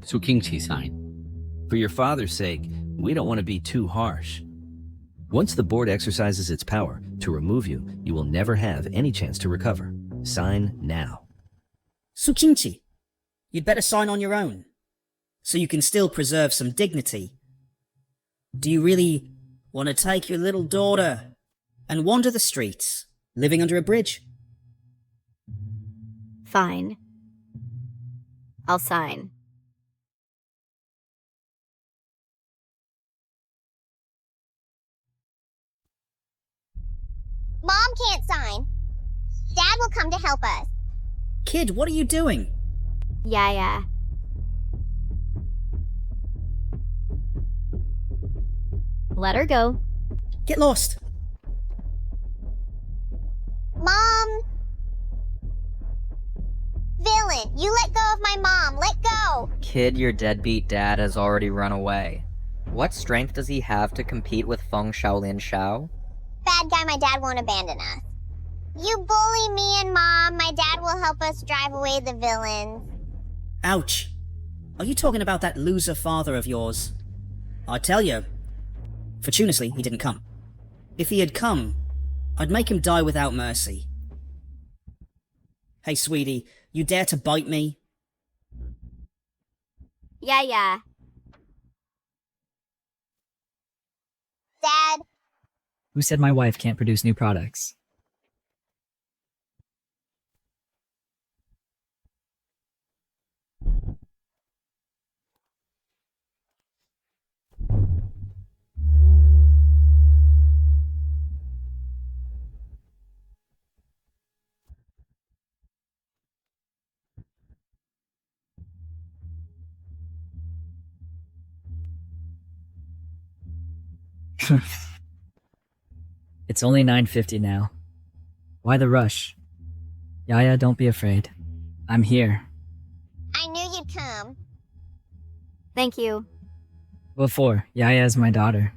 P: Su Qingqi sign. For your father's sake, we don't want to be too harsh. Once the board exercises its power to remove you, you will never have any chance to recover. Sign now.
O: Su Qingqi, you'd better sign on your own, so you can still preserve some dignity. Do you really want to take your little daughter and wander the streets, living under a bridge?
B: Fine. I'll sign.
A: Mom can't sign. Dad will come to help us.
O: Kid, what are you doing?
B: Yeah.
N: Let her go.
O: Get lost.
A: Mom! Villain, you let go of my mom. Let go!
K: Kid, your deadbeat dad has already run away. What strength does he have to compete with Feng Shaolin Shao?
A: Bad guy, my dad won't abandon us. You bully me and Mom. My dad will help us drive away the villains.
O: Ouch. Are you talking about that loser father of yours? I tell you, fortuitously, he didn't come. If he had come, I'd make him die without mercy. Hey, sweetie, you dare to bite me?
B: Yeah.
A: Dad,
C: Who said my wife can't produce new products? It's only 9:50 now. Why the rush? Yaya, don't be afraid. I'm here.
A: I knew you'd come.
B: Thank you.
C: What for? Yaya is my daughter.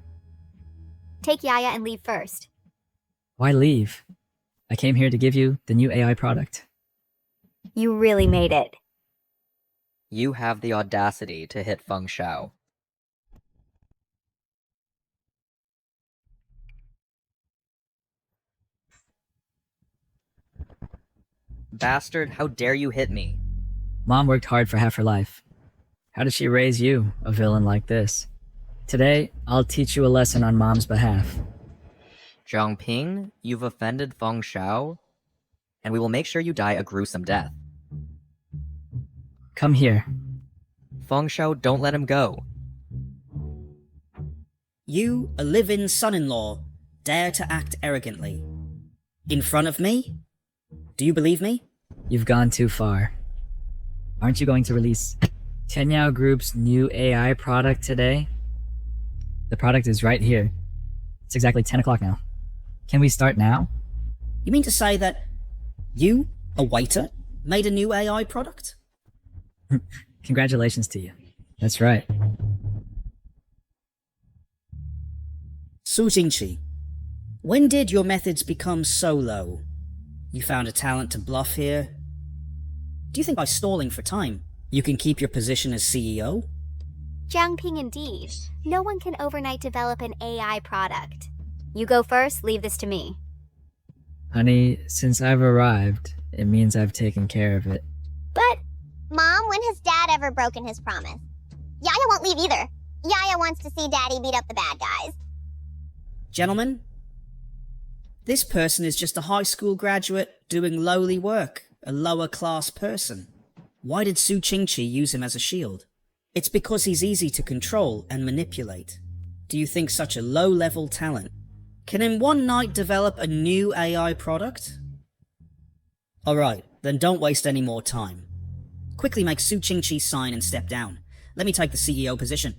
B: Take Yaya and leave first.
C: Why leave? I came here to give you the new AI product.
B: You really made it.
K: You have the audacity to hit Feng Shao. Bastard, how dare you hit me?
C: Mom worked hard for half her life. How did she raise you, a villain like this? Today, I'll teach you a lesson on Mom's behalf.
K: Zhangping, you've offended Feng Shao, and we will make sure you die a gruesome death.
C: Come here.
K: Feng Shao, don't let him go.
O: You, a live-in son-in-law, dare to act arrogantly. In front of me? Do you believe me?
C: You've gone too far. Aren't you going to release Tenyao Group's new AI product today? The product is right here. It's exactly 10 o'clock now. Can we start now?
O: You mean to say that you, a waiter, made a new AI product?
C: Congratulations to you. That's right.
O: Su Jingqi, when did your methods become so low? You found a talent to bluff here? Do you think by stalling for time, you can keep your position as CEO?
B: Jiangping indeed. No one can overnight develop an AI product. You go first, leave this to me.
C: Honey, since I've arrived, it means I've taken care of it.
A: But, Mom, when has Dad ever broken his promise? Yaya won't leave either. Yaya wants to see Daddy beat up the bad guys.
O: Gentlemen, this person is just a high school graduate doing lowly work, a lower class person. Why did Su Qingqi use him as a shield? It's because he's easy to control and manipulate. Do you think such a low-level talent can in one night develop a new AI product? Alright, then don't waste any more time. Quickly make Su Qingqi sign and step down. Let me take the CEO position.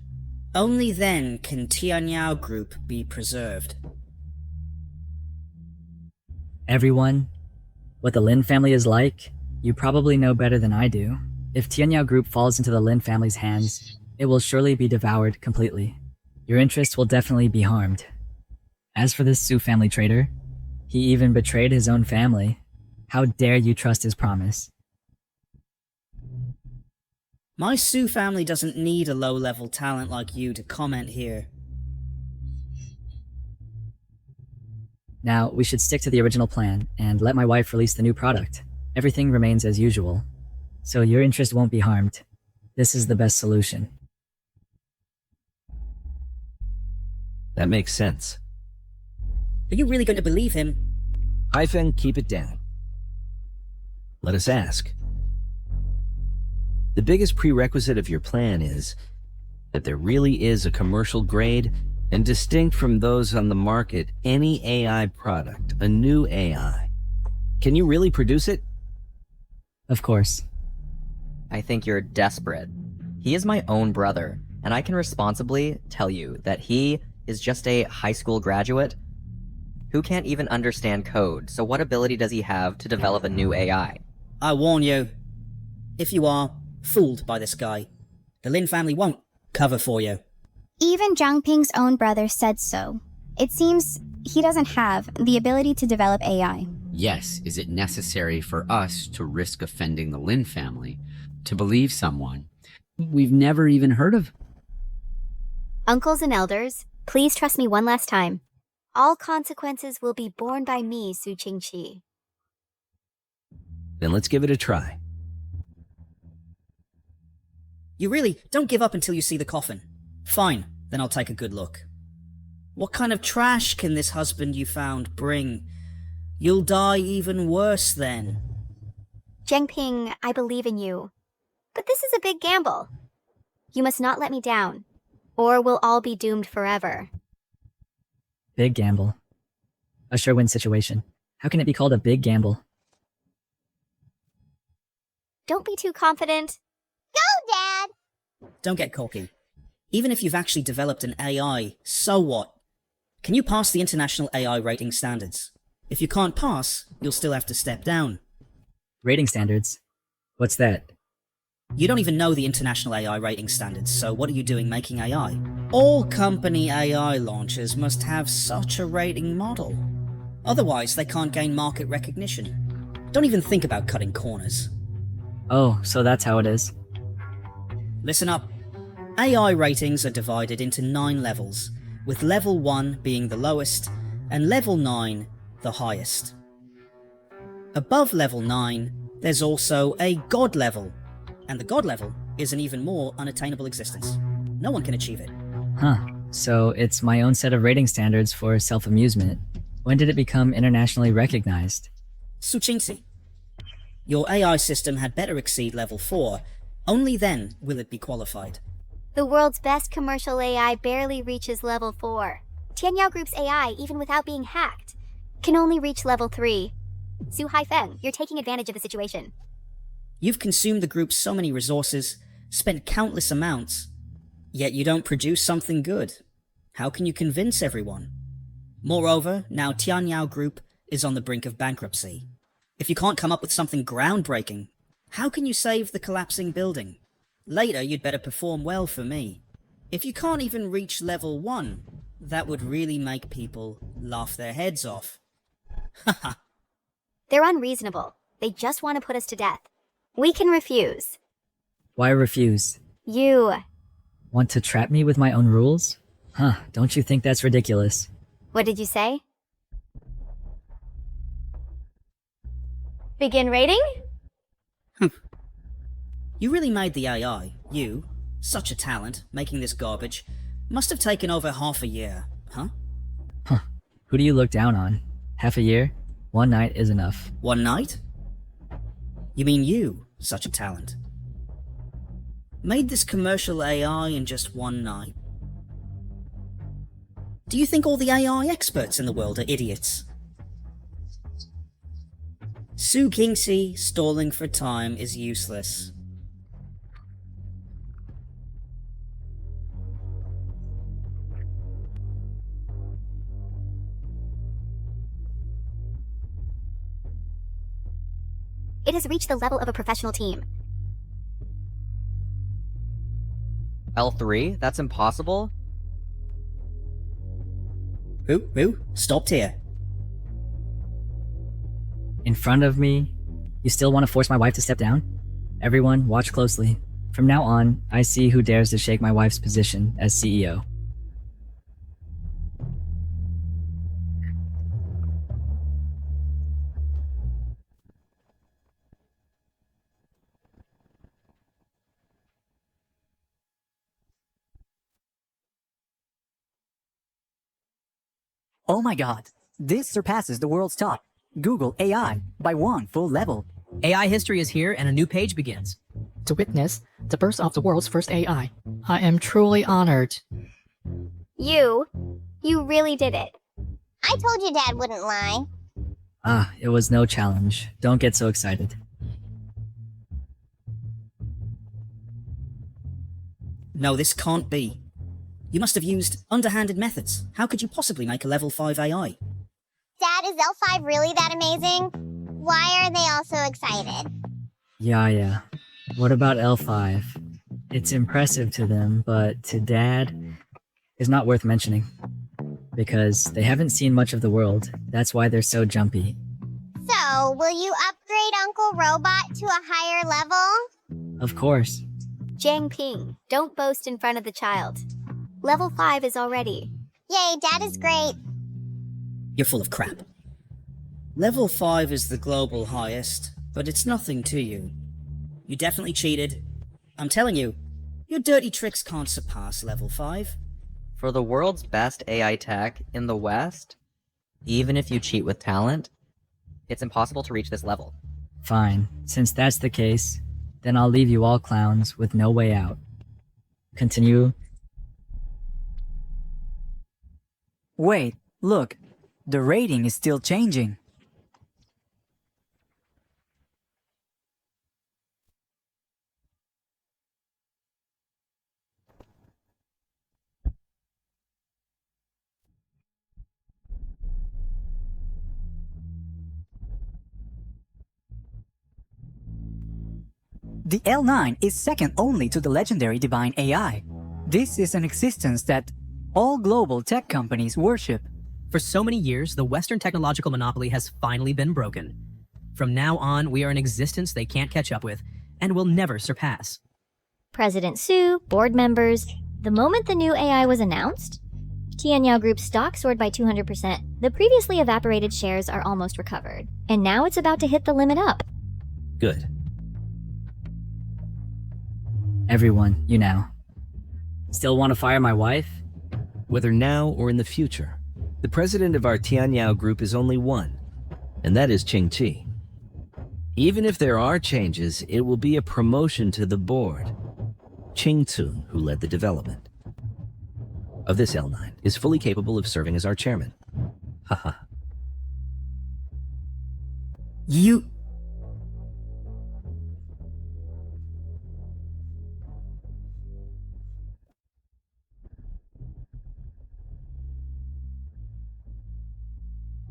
O: Only then can Tianyao Group be preserved.
C: Everyone, what the Lin family is like, You probably know better than I do. If Tianyao Group falls into the Lin family's hands, it will surely be devoured completely. Your interests will definitely be harmed. As for this Su family traitor, he even betrayed his own family. How dare you trust his promise?
O: My Su family doesn't need a low-level talent like you to comment here.
C: Now, we should stick to the original plan and let my wife release the new product. Everything remains as usual, so your interest won't be harmed. This is the best solution.
P: That makes sense.
O: Are you really going to believe him?
P: Haifeng, keep it down. Let us ask. The biggest prerequisite of your plan is that there really is a commercial grade and distinct from those on the market any AI product, a new AI. Can you really produce it?
C: Of course.
K: I think you're desperate. He is my own brother, and I can responsibly tell you that he is just a high school graduate who can't even understand code, so what ability does he have to develop a new AI?
O: I warn you, if you are fooled by this guy, the Lin family won't cover for you.
T: Even Zhang Ping's own brother said so. It seems he doesn't have the ability to develop AI.
S: Yes, is it necessary for us to risk offending the Lin family to believe someone we've never even heard of?
B: Uncles and elders, please trust me one last time. All consequences will be borne by me, Su Qingqi.
P: Then let's give it a try.
O: You really don't give up until you see the coffin. Fine, then I'll take a good look. What kind of trash can this husband you found bring? You'll die even worse then.
B: Zhangping, I believe in you. But this is a big gamble. You must not let me down, or we'll all be doomed forever.
C: Big gamble. A sure-win situation. How can it be called a big gamble?
B: Don't be too confident.
A: Go, Dad!
O: Don't get cocky. Even if you've actually developed an AI, so what? Can you pass the international AI rating standards? If you can't pass, you'll still have to step down.
C: Rating standards? What's that?
O: You don't even know the international AI rating standards, so what are you doing making AI? All company AI launchers must have such a rating model. Otherwise, they can't gain market recognition. Don't even think about cutting corners.
C: Oh, so that's how it is.
O: Listen up. AI ratings are divided into 9 levels, with level 1 being the lowest, and level 9 the highest. Above level 9, there's also a God level, and the God level is an even more unattainable existence. No one can achieve it.
C: Huh. So it's my own set of rating standards for self-amusement. When did it become internationally recognized?
O: Su Qingxi, your AI system had better exceed level 4. Only then will it be qualified.
B: The world's best commercial AI barely reaches level 4. Tianyao Group's AI, even without being hacked, can only reach level 3. Su Haifeng, you're taking advantage of the situation.
O: You've consumed the group so many resources, spent countless amounts, yet you don't produce something good. How can you convince everyone? Moreover, now Tianyao Group is on the brink of bankruptcy. If you can't come up with something groundbreaking, how can you save the collapsing building? Later, you'd better perform well for me. If you can't even reach level 1, that would really make people laugh their heads off. Haha.
B: They're unreasonable. They just want to put us to death. We can refuse.
C: Why refuse?
B: You.
C: Want to trap me with my own rules? Huh, don't you think that's ridiculous?
B: What did you say? Begin rating?
O: You really made the AI. You, such a talent, making this garbage, must have taken over half a year, huh?
C: Huh. Who do you look down on? Half a year? One night is enough.
O: One night? You mean you, such a talent? Made this commercial AI in just one night? Do you think all the AI experts in the world are idiots? Su Qingxi stalling for time is useless.
B: It has reached the level of a professional team.
K: L3? That's impossible?
O: Who? Stopped here.
C: In front of me? You still want to force my wife to step down? Everyone, watch closely. From now on, I see who dares to shake my wife's position as CEO.
Q: Oh my god, this surpasses the world's top. Google AI by one full level.
R: AI history is here and a new page begins.
M: To witness the birth of the world's first AI, I am truly honored.
N: You really did it.
A: I told you Dad wouldn't lie.
C: It was no challenge. Don't get so excited.
O: No, this can't be. You must have used underhanded methods. How could you possibly make a level 5 AI?
A: Dad, is L5 really that amazing? Why are they all so excited?
C: Yeah. What about L5? It's impressive to them, but to Dad, is not worth mentioning. Because they haven't seen much of the world. That's why they're so jumpy.
A: So, will you upgrade Uncle Robot to a higher level?
C: Of course.
B: Jiang Ping, don't boast in front of the child. Level 5 is already.
A: Yay, Dad is great.
O: You're full of crap. Level 5 is the global highest, but it's nothing to you. You definitely cheated. I'm telling you, your dirty tricks can't surpass level 5.
K: For the world's best AI tech in the West, even if you cheat with talent, it's impossible to reach this level.
C: Fine. Since that's the case, then I'll leave you all clowns with no way out. Continue.
Q: Wait, look. The rating is still changing. The L9 is second only to the legendary Divine AI. This is an existence that all global tech companies worship.
R: For so many years, the Western technological monopoly has finally been broken. From now on, we are an existence they can't catch up with, and will never surpass.
N: President Su, board members, the moment the new AI was announced, Tianyao Group's stock soared by 200%. The previously evaporated shares are almost recovered, and now it's about to hit the limit up.
P: Good.
C: Everyone, you now. Still want to fire my wife?
P: Whether now or in the future, the president of our Tianyao group is only one, and that is Qing Chi. Even if there are changes, it will be a promotion to the board. Qing Tsun, who led the development of this L9, is fully capable of serving as our chairman. Haha.
O: You...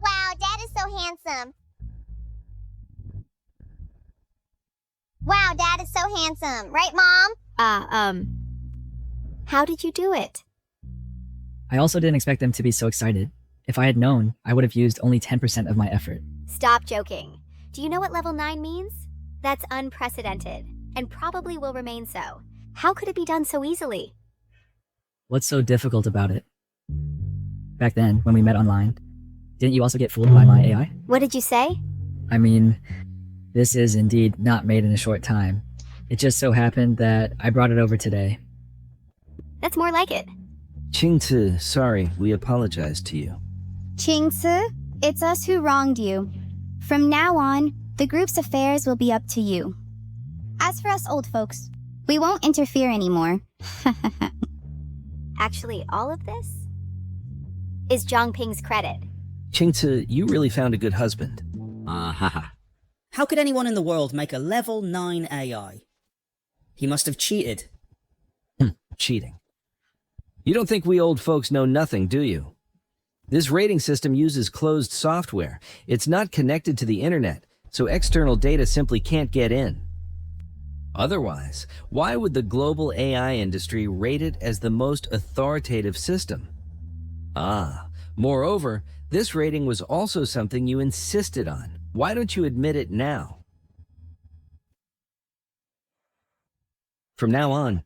A: Wow, Dad is so handsome. Wow, Dad is so handsome. Right, Mom?
B: How did you do it?
C: I also didn't expect them to be so excited. If I had known, I would have used only 10% of my effort.
B: Stop joking. Do you know what level 9 means? That's unprecedented, and probably will remain so. How could it be done so easily?
C: What's so difficult about it? Back then, when we met online, didn't you also get fooled by my AI?
B: What did you say?
C: I mean, this is indeed not made in a short time. It just so happened that I brought it over today.
B: That's more like it.
P: Qing Tzu, sorry, we apologize to you.
T: Qingzi, it's us who wronged you. From now on, the group's affairs will be up to you. As for us old folks, we won't interfere anymore.
B: Actually, all of this is Zhang Ping's credit.
P: Qing Tzu, you really found a good husband.
O: How could anyone in the world make a level 9 AI? He must have cheated.
P: Cheating. You don't think we old folks know nothing, do you? This rating system uses closed software. It's not connected to the internet, so external data simply can't get in. Otherwise, why would the global AI industry rate it as the most authoritative system? Moreover, this rating was also something you insisted on. Why don't you admit it now? From now on,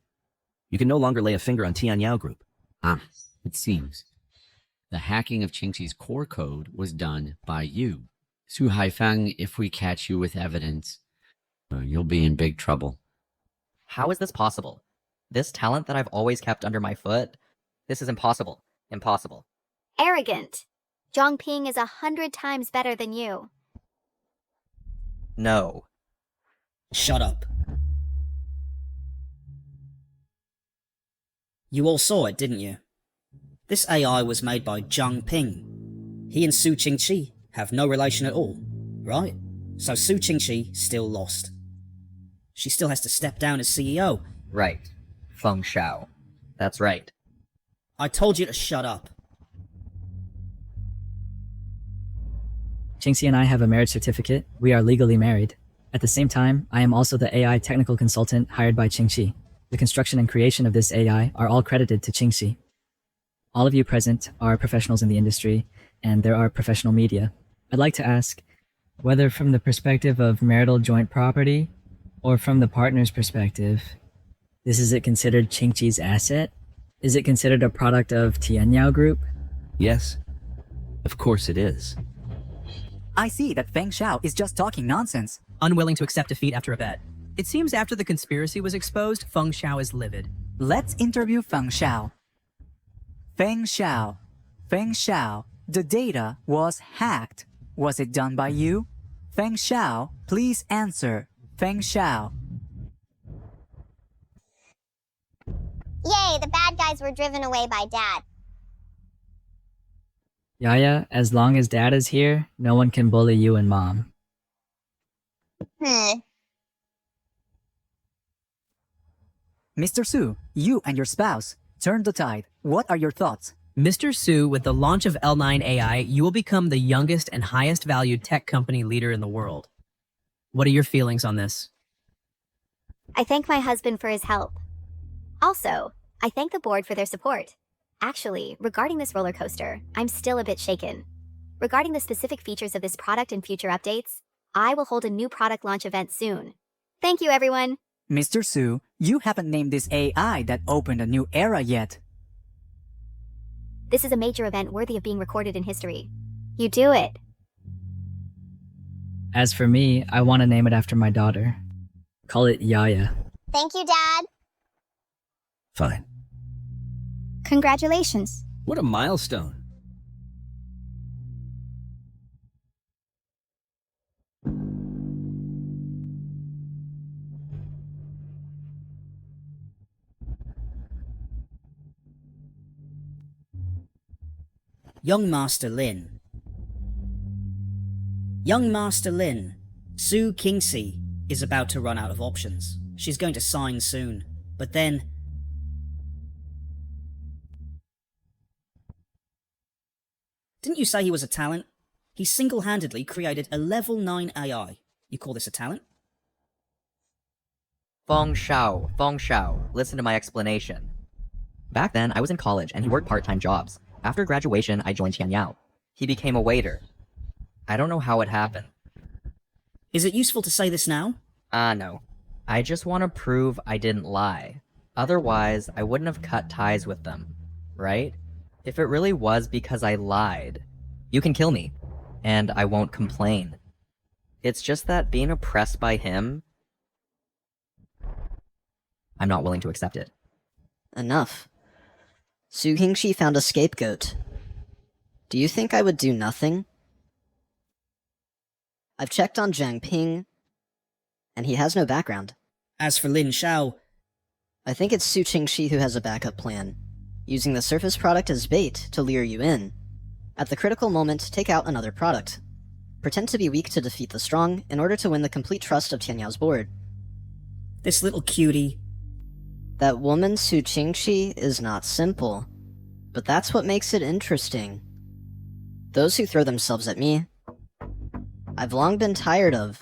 P: you can no longer lay a finger on Tianyao Group.
S: It seems. The hacking of Qingxi's core code was done by you. Su Haifeng, if we catch you with evidence, you'll be in big trouble.
K: How is this possible? This talent that I've always kept under my foot? This is impossible. Impossible.
B: Arrogant. Zhangping is 100 times better than you.
K: No.
O: Shut up. You all saw it, didn't you? This AI was made by Zhang Ping. He and Su Qingqi have no relation at all, right? So Su Qingqi still lost. She still has to step down as CEO.
K: Right. Feng Shao. That's right.
O: I told you to shut up.
C: Qingxi and I have a marriage certificate. We are legally married. At the same time, I am also the AI technical consultant hired by Qingxi. The construction and creation of this AI are all credited to Qingxi. All of you present are professionals in the industry, and there are professional media. I'd like to ask, whether from the perspective of marital joint property, or from the partner's perspective, is it considered Qingxi's asset? Is it considered a product of Tianyao Group?
P: Yes, of course it is.
Q: I see that Feng Shao is just talking nonsense.
R: Unwilling to accept defeat after a bet. It seems after the conspiracy was exposed, Feng Shao is livid.
Q: Let's interview Feng Shao. Feng Shao. Feng Shao, the data was hacked. Was it done by you? Feng Shao, please answer. Feng Shao.
A: Yay, the bad guys were driven away by Dad.
C: Yaya, as long as Dad is here, no one can bully you and Mom.
Q: Mr. Su, you and your spouse, turn the tide. What are your thoughts?
R: Mr. Su, with the launch of L9 AI, you will become the youngest and highest valued tech company leader in the world. What are your feelings on this?
B: I thank my husband for his help. Also, I thank the board for their support. Actually, regarding this roller coaster, I'm still a bit shaken. Regarding the specific features of this product and future updates, I will hold a new product launch event soon. Thank you, everyone.
Q: Mr. Su, you haven't named this AI that opened a new era yet.
B: This is a major event worthy of being recorded in history. You do it.
C: As for me, I want to name it after my daughter. Call it Yaya.
A: Thank you, Dad.
P: Fine.
T: Congratulations.
P: What a milestone.
O: Young Master Lin. Young Master Lin, Su Qingxi is about to run out of options. She's going to sign soon, but then... Didn't you say he was a talent? He single-handedly created a level 9 AI. You call this a talent?
K: Feng Shao, listen to my explanation. Back then, I was in college and he worked part-time jobs. After graduation, I joined Tianyao. He became a waiter. I don't know how it happened.
O: Is it useful to say this now?
K: No. I just want to prove I didn't lie. Otherwise, I wouldn't have cut ties with them, right? If it really was because I lied, you can kill me, and I won't complain. It's just that being oppressed by him, I'm not willing to accept it.
G: Enough. Su Qingxi found a scapegoat. Do you think I would do nothing? I've checked on Zhang Ping, and he has no background.
O: As for Lin Shao...
G: I think it's Su Qingxi who has a backup plan, using the surface product as bait to lure you in. At the critical moment, take out another product. Pretend to be weak to defeat the strong, in order to win the complete trust of Tianyao's board.
O: This little cutie...
G: That woman Su Qingxi is not simple, but that's what makes it interesting. Those who throw themselves at me, I've long been tired of...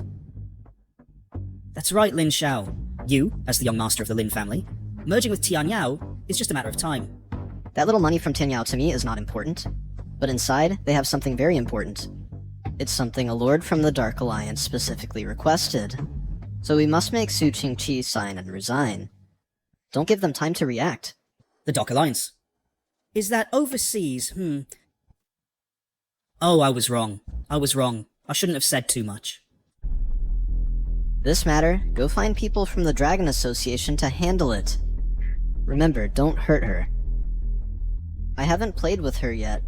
O: That's right, Lin Xiao. You, as the young master of the Lin family, merging with Tian Yao is just a matter of time.
G: That little money from Tian Yao to me is not important. But inside, they have something very important. It's something a lord from the Dark Alliance specifically requested. So we must make Su Qingqi sign and resign. Don't give them time to react.
O: The Dark Alliance. Is that overseas? Oh, I was wrong. I shouldn't have said too much.
G: This matter, go find people from the Dragon Association to handle it. Remember, don't hurt her. I haven't played with her yet.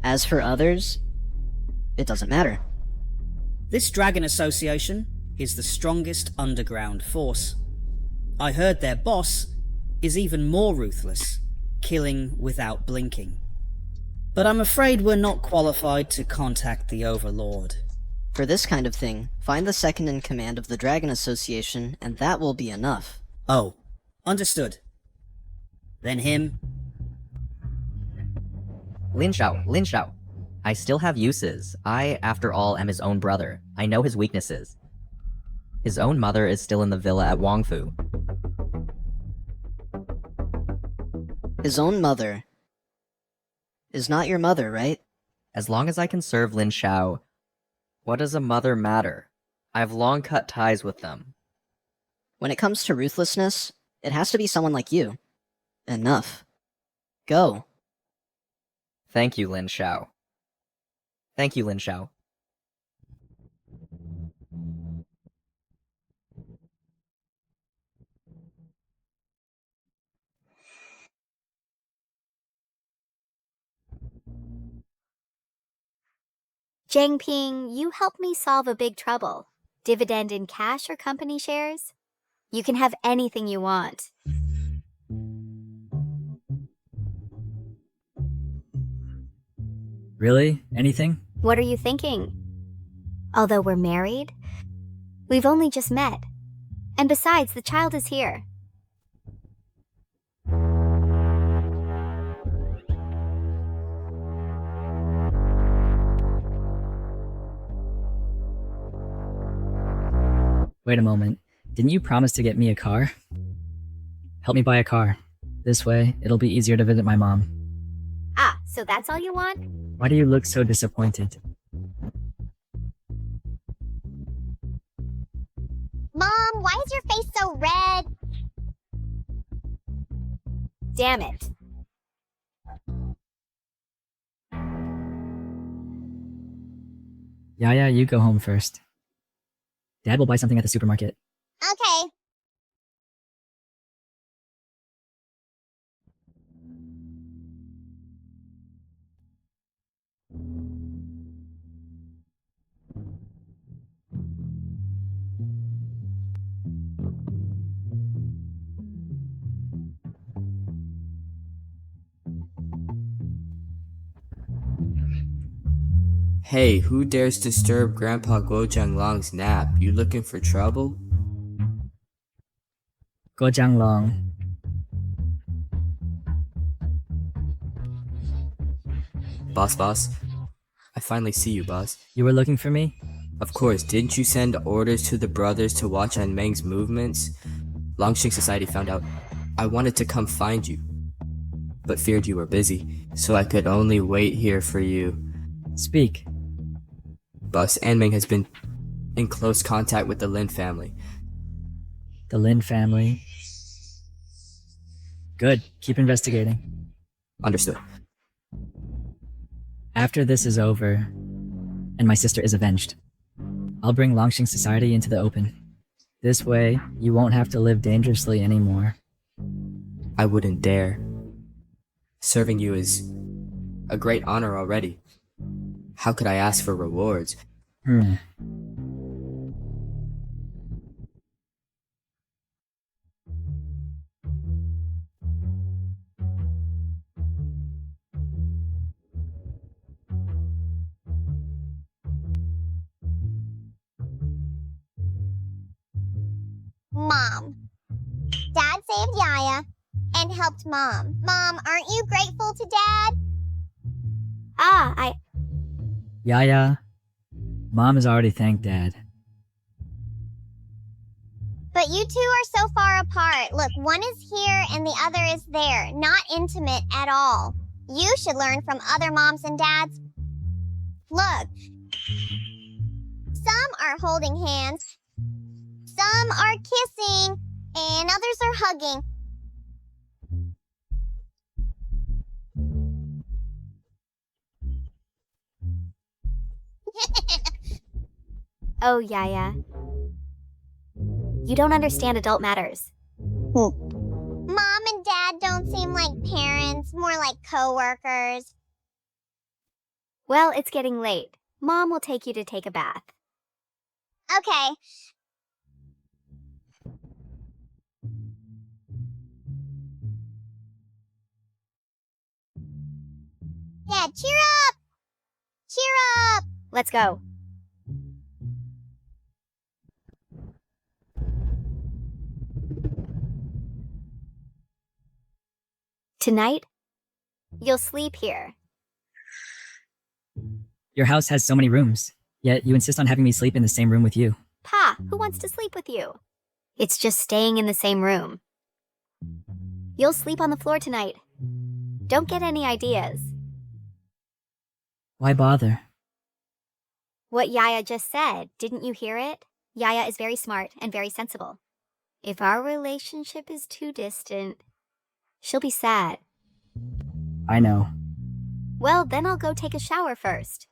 G: As for others, it doesn't matter.
O: This Dragon Association is the strongest underground force. I heard their boss is even more ruthless, killing without blinking. But I'm afraid we're not qualified to contact the Overlord.
G: For this kind of thing, find the second in command of the Dragon Association, and that will be enough.
O: Oh, understood. Then him.
K: Lin Xiao. I still have uses. I, after all, am his own brother. I know his weaknesses. His own mother is still in the villa at Wangfu.
G: His own mother is not your mother, right?
K: As long as I can serve Lin Xiao, what does a mother matter? I've long cut ties with them.
G: When it comes to ruthlessness, it has to be someone like you. Enough. Go.
K: Thank you, Lin Xiao.
B: Jiangping, you helped me solve a big trouble. Dividend in cash or company shares? You can have anything you want.
C: Really? Anything?
B: What are you thinking? Although we're married, we've only just met. And besides, the child is here.
C: Wait a moment. Didn't you promise to get me a car? Help me buy a car. This way, it'll be easier to visit my mom.
B: Ah, so that's all you want?
C: Why do you look so disappointed?
A: Mom, why is your face so red?
B: Damn it.
C: Yaya, you go home first. Dad will buy something at the supermarket.
A: Okay.
U: Hey, who dares disturb Grandpa Guo Jianglong's nap? You looking for trouble?
C: Guo Jianglong.
U: Boss. I finally see you, boss.
C: You were looking for me?
U: Of course, didn't you send orders to the brothers to watch on Meng's movements? Longxing Society found out. I wanted to come find you, but feared you were busy, so I could only wait here for you.
C: Speak.
U: Boss, Anmeng has been in close contact with the Lin family.
C: The Lin family? Good. Keep investigating.
U: Understood.
C: After this is over, and my sister is avenged, I'll bring Longxing Society into the open. This way, you won't have to live dangerously anymore.
U: I wouldn't dare. Serving you is a great honor already. How could I ask for rewards?
A: Mom. Dad saved Yaya and helped Mom. Mom, aren't you grateful to Dad?
B: Ah,
C: Yaya, Mom has already thanked Dad.
A: But you two are so far apart. Look, one is here and the other is there. Not intimate at all. You should learn from other moms and dads. Look. Some are holding hands. Some are kissing. And others are hugging.
B: Oh, Yaya. You don't understand adult matters.
A: Mom and Dad don't seem like parents, more like co-workers.
B: Well, it's getting late. Mom will take you to take a bath.
A: Okay. Dad, cheer up! Cheer up!
B: Let's go. Tonight, you'll sleep here.
C: Your house has so many rooms, yet you insist on having me sleep in the same room with you.
B: Pa, who wants to sleep with you? It's just staying in the same room. You'll sleep on the floor tonight. Don't get any ideas.
C: Why bother?
B: What Yaya just said, didn't you hear it? Yaya is very smart and very sensible. If our relationship is too distant, she'll be sad.
C: I know.
B: Well, then I'll go take a shower first.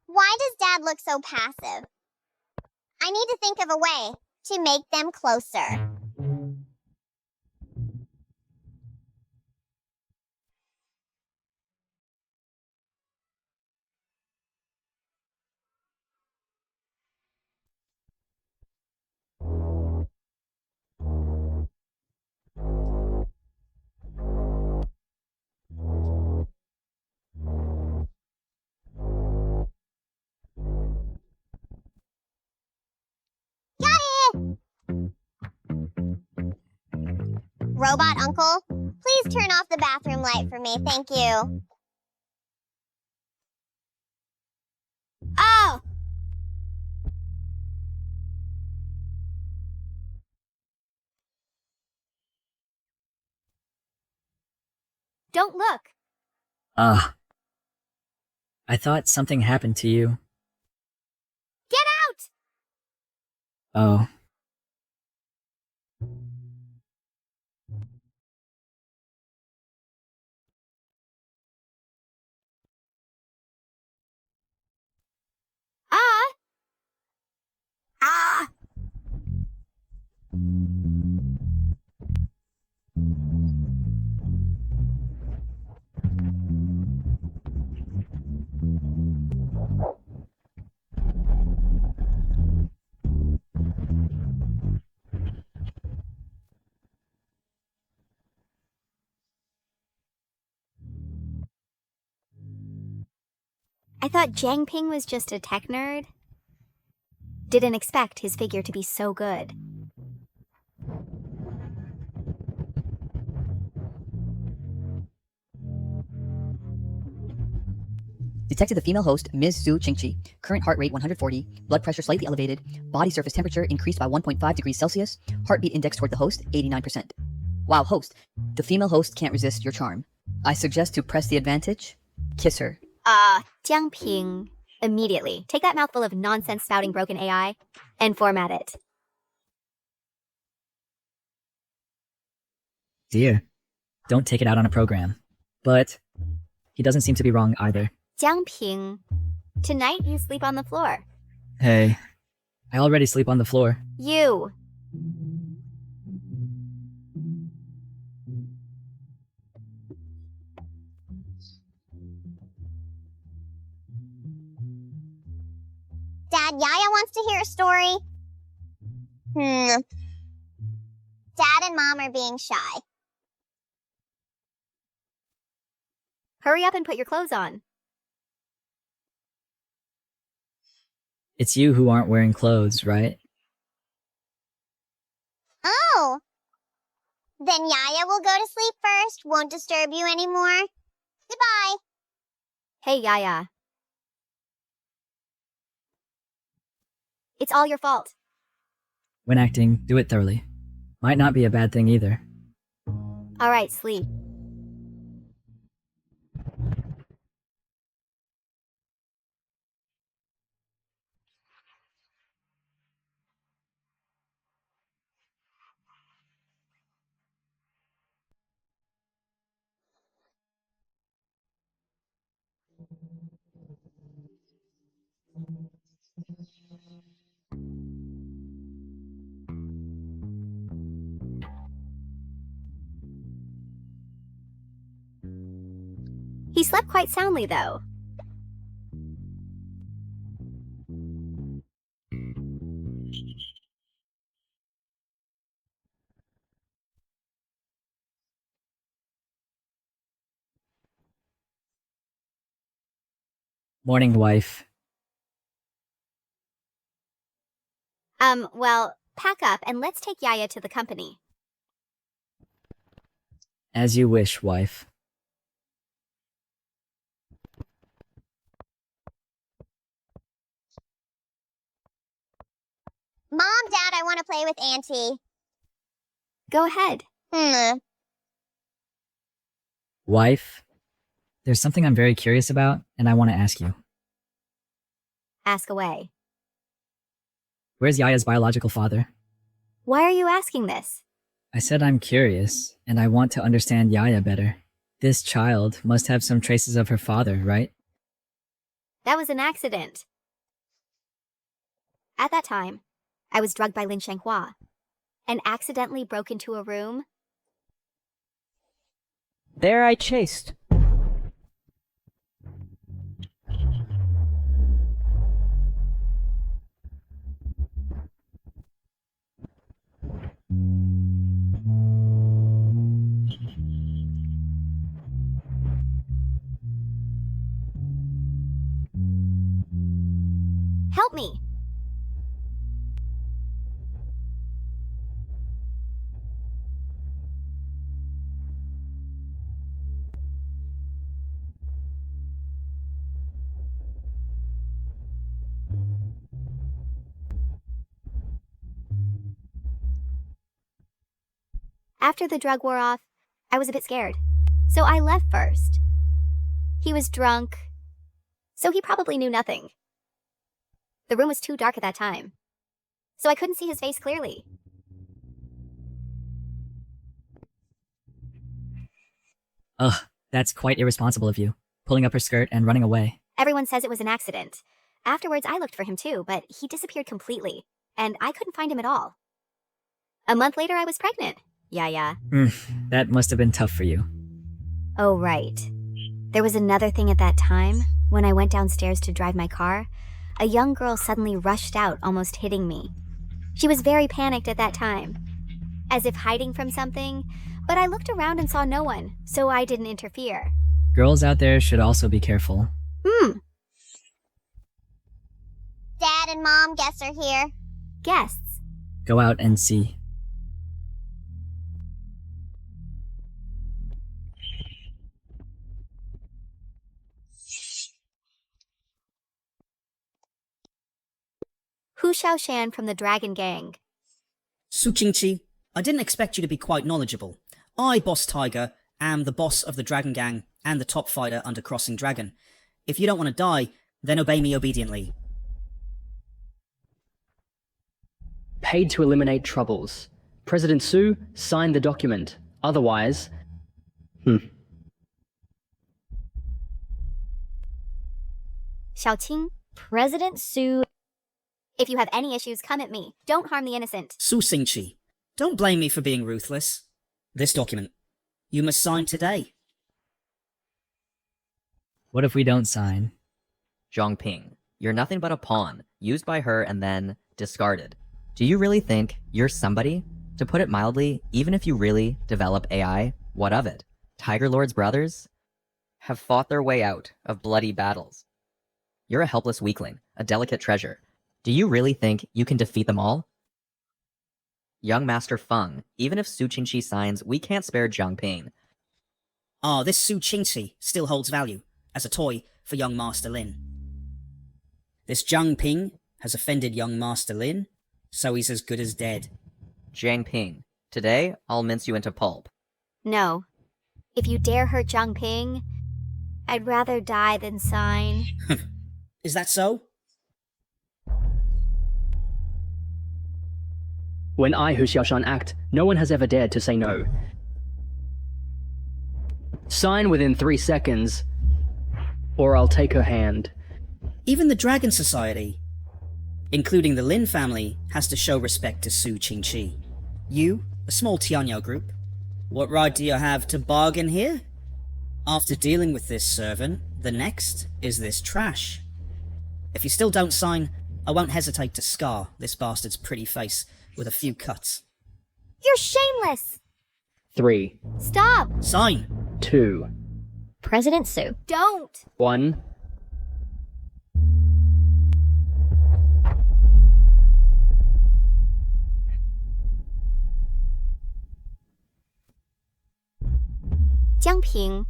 A: Why does Dad look so passive? I need to think of a way to make them closer. Robot Uncle, please turn off the bathroom light for me, thank you. Oh!
B: Don't look!
C: I thought something happened to you.
B: Get out!
C: Oh.
B: Ah! I thought Jiangping was just a tech nerd. Didn't expect his figure to be so good.
E: Detected the female host, Ms. Su Qingqi. Current heart rate 140, blood pressure slightly elevated, body surface temperature increased by 1.5 degrees Celsius, heartbeat index toward the host 89%. Wow, host, the female host can't resist your charm. I suggest to press the advantage, kiss her.
B: Jiangping. Immediately, take that mouthful of nonsense spouting broken AI and format it.
C: Dear, don't take it out on a program. But he doesn't seem to be wrong either.
B: Jiangping, tonight you sleep on the floor.
C: Hey, I already sleep on the floor.
B: You.
A: Dad, Yaya wants to hear a story. Dad and Mom are being shy.
B: Hurry up and put your clothes on.
C: It's you who aren't wearing clothes, right?
A: Oh! Then Yaya will go to sleep first, won't disturb you anymore. Goodbye.
B: Hey, Yaya. It's all your fault.
C: When acting, do it thoroughly. Might not be a bad thing either.
B: All right, sleep. He slept quite soundly, though.
C: Morning, wife.
B: Well, pack up and let's take Yaya to the company.
C: As you wish, wife.
A: Mom, Dad, I want to play with Auntie.
B: Go ahead.
C: Wife, there's something I'm very curious about, and I want to ask you.
B: Ask away.
C: Where's Yaya's biological father?
B: Why are you asking this?
C: I said I'm curious, and I want to understand Yaya better. This child must have some traces of her father, right?
B: That was an accident. At that time, I was drugged by Lin Shanghua and accidentally broke into a room.
D: There I chased.
B: Help me! After the drug wore off, I was a bit scared, so I left first. He was drunk, so he probably knew nothing. The room was too dark at that time, so I couldn't see his face clearly.
C: Ugh, that's quite irresponsible of you, pulling up her skirt and running away.
B: Everyone says it was an accident. Afterwards, I looked for him too, but he disappeared completely, and I couldn't find him at all. A month later, I was pregnant. Yeah.
C: That must have been tough for you.
B: Oh, right. There was another thing at that time. When I went downstairs to drive my car, a young girl suddenly rushed out, almost hitting me. She was very panicked at that time, as if hiding from something, but I looked around and saw no one, so I didn't interfere.
C: Girls out there should also be careful.
A: Dad and Mom, guests are here.
B: Guests?
C: Go out and see.
B: Hu Xiaoshan from the Dragon Gang.
O: Su Qingqi, I didn't expect you to be quite knowledgeable. I, Boss Tiger, am the boss of the Dragon Gang and the top fighter under Crossing Dragon. If you don't want to die, then obey me obediently.
F: Paid to eliminate troubles. President Su signed the document. Otherwise...
B: Xiaoqing, President Su... If you have any issues, come at me. Don't harm the innocent.
O: Su Qingqi, don't blame me for being ruthless. This document, you must sign today.
C: What if we don't sign?
K: Zhongping, you're nothing but a pawn, used by her and then discarded. Do you really think you're somebody? To put it mildly, even if you really develop AI, what of it? Tiger Lord's brothers have fought their way out of bloody battles. You're a helpless weakling, a delicate treasure. Do you really think you can defeat them all? Young Master Feng, even if Su Qingqi signs, we can't spare Jiang Ping.
O: Ah, this Su Qingqi still holds value as a toy for young Master Lin. This Jiang Ping has offended young Master Lin, so he's as good as dead.
K: Jiang Ping, today I'll mince you into pulp.
B: No. If you dare hurt Jiang Ping, I'd rather die than sign.
O: Is that so?
F: When I, Hu Xiaoshan, act, no one has ever dared to say no. Sign within 3 seconds, or I'll take her hand.
O: Even the Dragon Society, including the Lin family, has to show respect to Su Qingqi. You, a small Tianyao group, what right do you have to bargain here? After dealing with this servant, the next is this trash. If you still don't sign, I won't hesitate to scar this bastard's pretty face with a few cuts.
B: You're shameless!
F: 3.
B: Stop!
O: Sign!
F: 2.
N: President Su.
B: Don't!
F: 1.
B: Jiang Ping.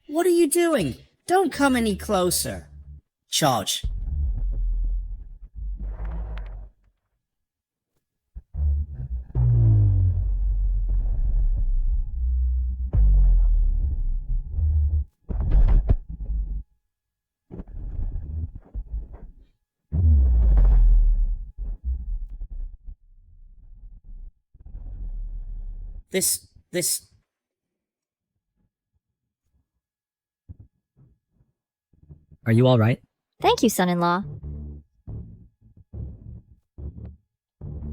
O: What are you doing? Don't come any closer. Charge. This...
C: Are you all right?
N: Thank you, son-in-law.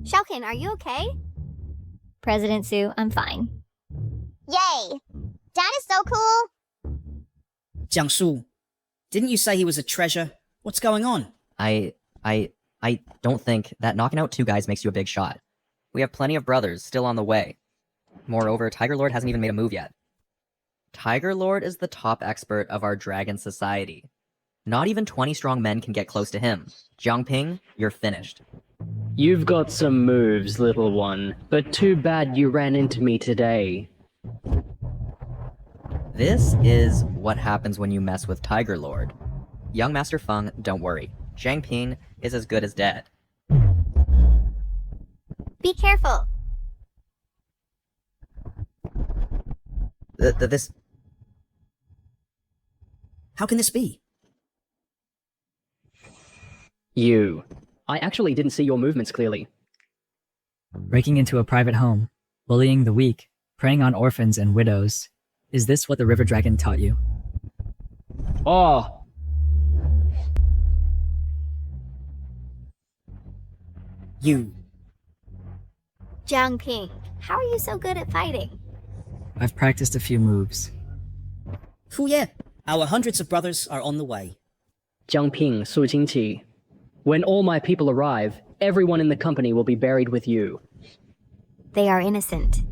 B: Xiaokin, are you okay?
N: President Su, I'm fine.
A: Yay! Dad is so cool!
O: Jiangsu, didn't you say he was a treasure? What's going on?
K: I don't think that knocking out 2 guys makes you a big shot. We have plenty of brothers still on the way. Moreover, Tiger Lord hasn't even made a move yet. Tiger Lord is the top expert of our Dragon Society. Not even 20 strong men can get close to him. Jiang Ping, you're finished.
F: You've got some moves, little one, but too bad you ran into me today.
K: This is what happens when you mess with Tiger Lord. Young Master Feng, don't worry. Jiang Ping is as good as dead.
B: Be careful!
K: This...
O: How can this be?
F: You. I actually didn't see your movements clearly.
C: Breaking into a private home, bullying the weak, preying on orphans and widows. Is this what the River Dragon taught you?
F: Oh!
O: You.
B: Jiang Ping, how are you so good at fighting?
C: I've practiced a few moves.
O: Fu Ye, our hundreds of brothers are on the way.
F: Jiang Ping, Su Qingqi. When all my people arrive, everyone in the company will be buried with you.
B: They are innocent.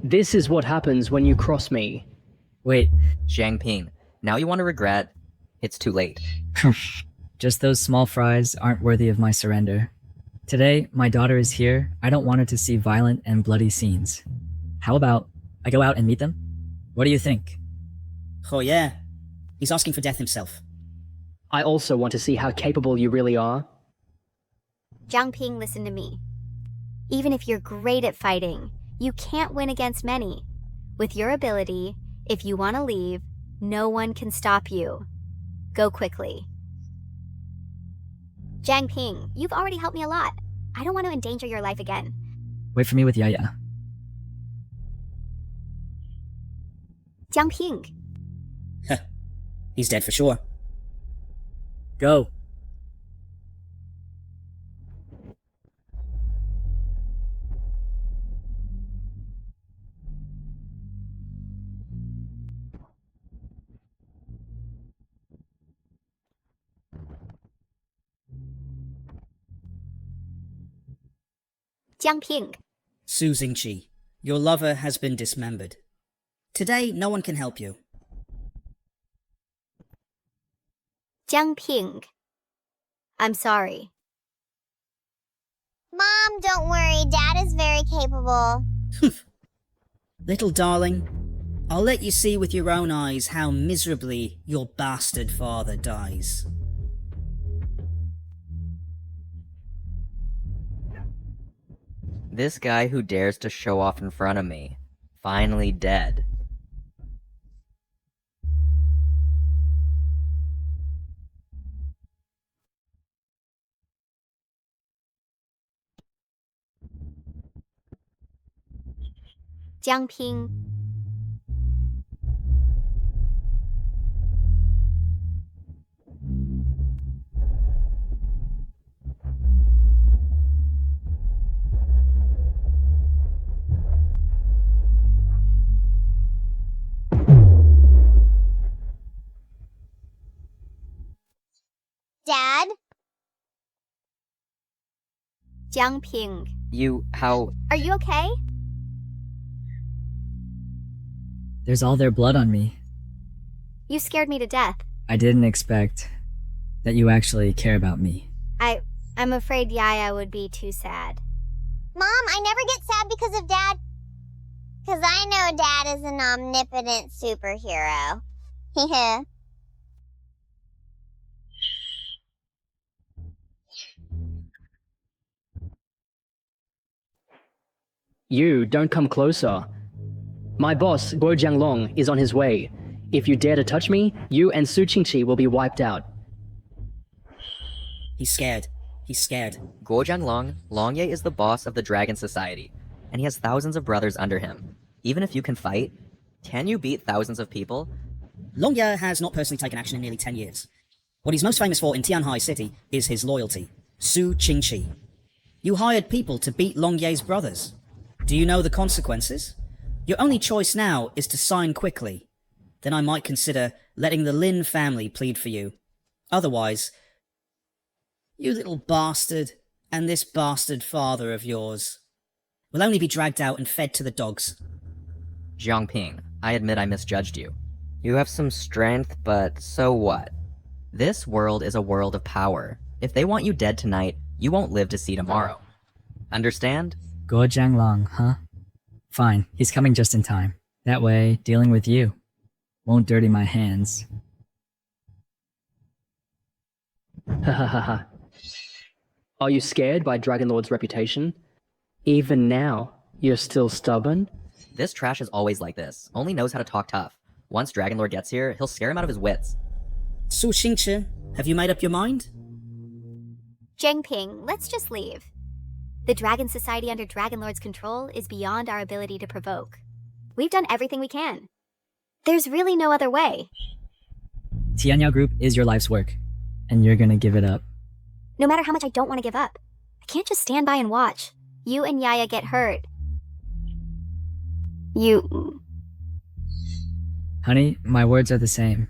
F: This is what happens when you cross me.
C: Wait.
K: Jiang Ping, now you want to regret? It's too late.
C: Just those small fries aren't worthy of my surrender. Today, my daughter is here. I don't want her to see violent and bloody scenes. How about I go out and meet them? What do you think?
O: Oh yeah, he's asking for death himself.
F: I also want to see how capable you really are.
B: Jiang Ping, listen to me. Even if you're great at fighting, you can't win against many. With your ability, if you want to leave, no one can stop you. Go quickly. Jiang Ping, you've already helped me a lot. I don't want to endanger your life again.
C: Wait for me with Yaya.
B: Jiang Ping.
O: He's dead for sure.
C: Go.
B: Jiang Ping.
O: Su Xingqi, your lover has been dismembered. Today, no one can help you.
B: Jiang Ping. I'm sorry.
A: Mom, don't worry. Dad is very capable.
O: Little darling, I'll let you see with your own eyes how miserably your bastard father dies.
K: This guy who dares to show off in front of me, finally dead.
B: Jiang Ping.
A: Dad?
B: Jiang Ping.
K: How?
B: Are you okay?
C: There's all their blood on me.
B: You scared me to death.
C: I didn't expect that you actually care about me.
B: I'm afraid Yaya would be too sad.
A: Mom, I never get sad because of Dad. Because I know Dad is an omnipotent superhero. Heh.
F: You don't come closer. My boss, Guo Jianglong, is on his way. If you dare to touch me, you and Su Qingqi will be wiped out.
O: He's scared. He's scared.
K: Guo Jianglong, Longye is the boss of the Dragon Society, and he has thousands of brothers under him. Even if you can fight, can you beat thousands of people?
O: Longye has not personally taken action in nearly 10 years. What he's most famous for in Tianhai City is his loyalty. Su Qingqi. You hired people to beat Longye's brothers. Do you know the consequences? Your only choice now is to sign quickly. Then I might consider letting the Lin family plead for you. Otherwise, you little bastard, and this bastard father of yours will only be dragged out and fed to the dogs.
K: Jiang Ping, I admit I misjudged you. You have some strength, but so what? This world is a world of power. If they want you dead tonight, you won't live to see tomorrow. Understand?
C: Guo Jianglong, huh? Fine, he's coming just in time. That way, dealing with you won't dirty my hands.
F: Ha ha ha ha. Are you scared by Dragonlord's reputation? Even now, you're still stubborn?
K: This trash is always like this, only knows how to talk tough. Once Dragonlord gets here, he'll scare him out of his wits.
O: Su Qingqi, have you made up your mind?
B: Jiang Ping, let's just leave. The Dragon Society under Dragonlord's control is beyond our ability to provoke. We've done everything we can. There's really no other way.
C: Tianyao Group is your life's work, and you're gonna give it up.
B: No matter how much I don't want to give up, I can't just stand by and watch. You and Yaya get hurt.
C: Honey, my words are the same.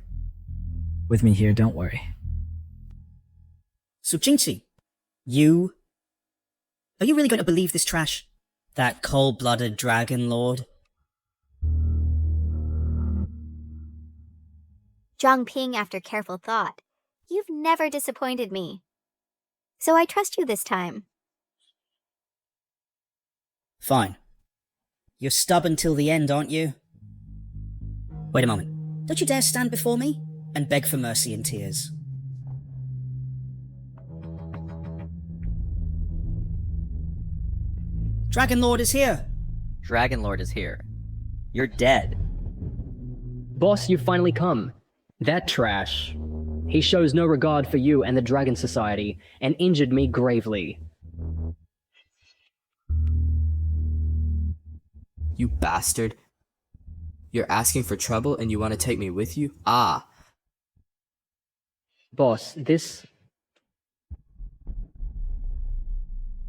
C: With me here, don't worry.
O: Su Qingqi, you... Are you really going to believe this trash? That cold-blooded Dragon Lord?
B: Jiang Ping, after careful thought, you've never disappointed me. So I trust you this time.
O: Fine. You're stubborn till the end, aren't you? Wait a moment. Don't you dare stand before me and beg for mercy in tears. Dragonlord is here!
K: Dragonlord is here. You're dead.
F: Boss, you've finally come. That trash. He shows no regard for you and the Dragon Society, and injured me gravely.
U: You bastard. You're asking for trouble and you want to take me with you? Ah.
F: Boss, this...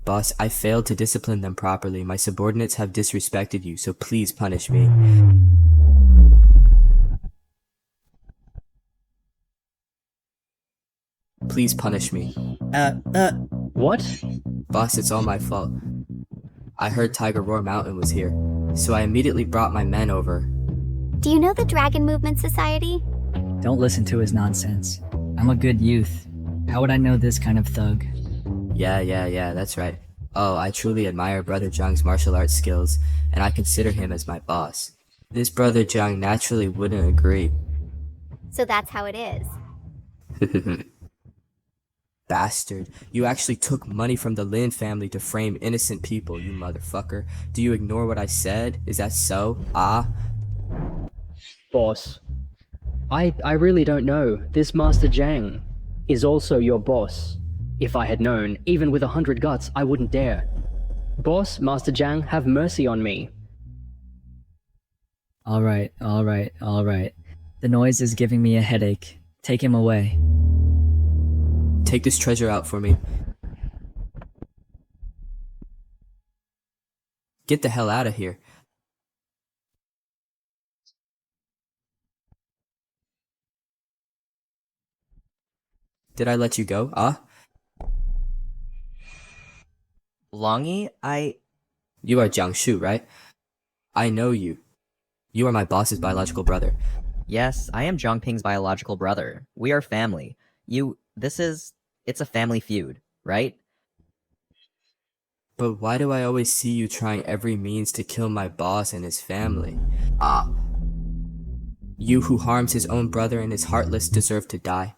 U: Boss, I failed to discipline them properly. My subordinates have disrespected you, so please punish me. Please punish me.
F: What?
U: Boss, it's all my fault. I heard Tiger Roar Mountain was here, so I immediately brought my men over.
B: Do you know the Dragon Movement Society?
C: Don't listen to his nonsense. I'm a good youth. How would I know this kind of thug?
U: Yeah, that's right. Oh, I truly admire Brother Zhang's martial arts skills, and I consider him as my boss. This Brother Zhang naturally wouldn't agree.
B: So that's how it is.
U: Bastard. You actually took money from the Lin family to frame innocent people, you motherfucker. Do you ignore what I said? Is that so?
F: Boss, I really don't know. This Master Zhang is also your boss. If I had known, even with 100 guts, I wouldn't dare. Boss, Master Zhang, have mercy on me.
C: Alright. The noise is giving me a headache. Take him away.
U: Take this treasure out for me. Get the hell out of here. Did I let you go?
K: Longy,
U: You are Jiangshu, right? I know you. You are my boss's biological brother.
K: Yes, I am Zhangping's biological brother. We are family. It's a family feud, right?
U: But why do I always see you trying every means to kill my boss and his family? You who harms his own brother and is heartless deserve to die.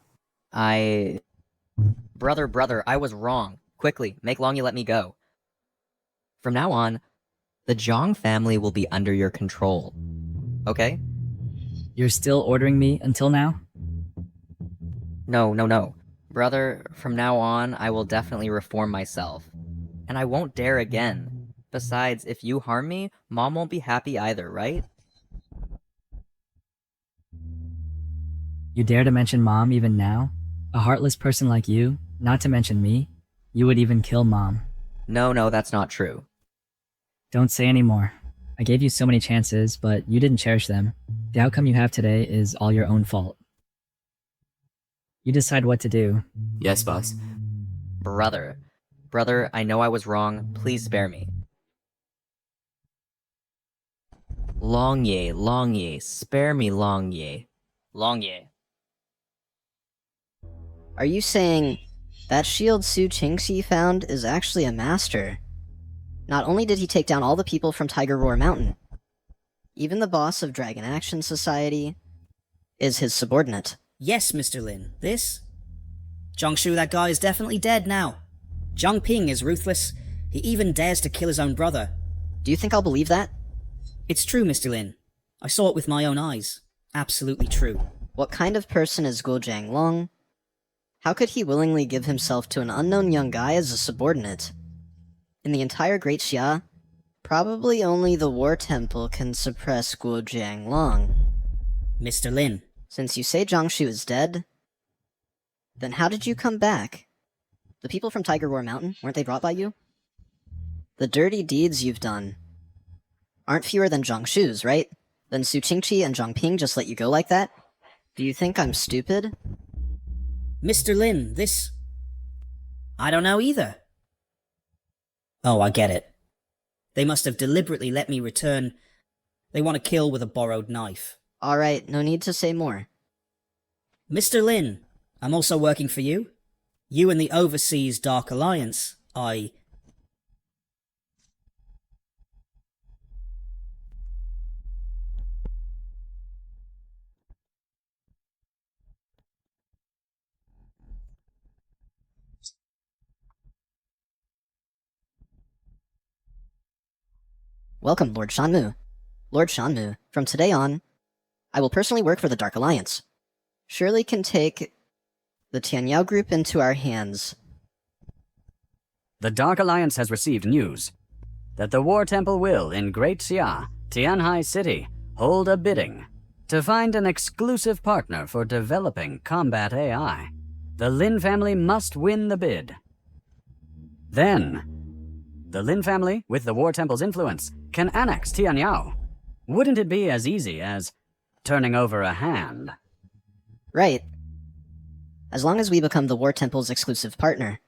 K: Brother, I was wrong. Quickly, make Longy let me go. From now on, the Zhang family will be under your control. Okay?
C: You're still ordering me until now?
K: No. Brother, from now on, I will definitely reform myself. And I won't dare again. Besides, if you harm me, Mom won't be happy either, right?
C: You dare to mention Mom even now? A heartless person like you, not to mention me? You would even kill Mom.
K: No, that's not true.
C: Don't say any more. I gave you so many chances, but you didn't cherish them. The outcome you have today is all your own fault. You decide what to do.
U: Yes, boss.
K: Brother, I know I was wrong. Please spare me. Longye, spare me, Longye. Longye.
G: Are you saying that shield Su Qingxi found is actually a master? Not only did he take down all the people from Tiger Roar Mountain, even the boss of Dragon Action Society is his subordinate.
O: Yes, Mr. Lin. This? Jiangshu, that guy is definitely dead now. Zhang Ping is ruthless. He even dares to kill his own brother.
G: Do you think I'll believe that?
O: It's true, Mr. Lin. I saw it with my own eyes. Absolutely true.
G: What kind of person is Guo Jianglong? How could he willingly give himself to an unknown young guy as a subordinate? In the entire Great Xia, probably only the War Temple can suppress Guo Jianglong.
O: Mr. Lin.
G: Since you say Jiangshu is dead, then how did you come back? The people from Tiger Roar Mountain, weren't they brought by you? The dirty deeds you've done aren't fewer than Jiangshu's, right? Then Su Qingqi and Zhang Ping just let you go like that? Do you think I'm stupid?
O: Mr. Lin, this... I don't know either. Oh, I get it. They must have deliberately let me return. They want to kill with a borrowed knife.
G: Alright, no need to say more.
O: Mr. Lin, I'm also working for you. You and the Overseas Dark Alliance.
G: Welcome, Lord Shanmu. Lord Shanmu, from today on, I will personally work for the Dark Alliance. Surely can take the Tianyao group into our hands.
H: The Dark Alliance has received news that the War Temple will, in Great Xia, Tianhai City, hold a bidding to find an exclusive partner for developing combat AI. The Lin family must win the bid. Then, the Lin family, with the War Temple's influence, can annex Tianyao. Wouldn't it be as easy as turning over a hand?
G: Right. As long as we become the War Temple's exclusive partner,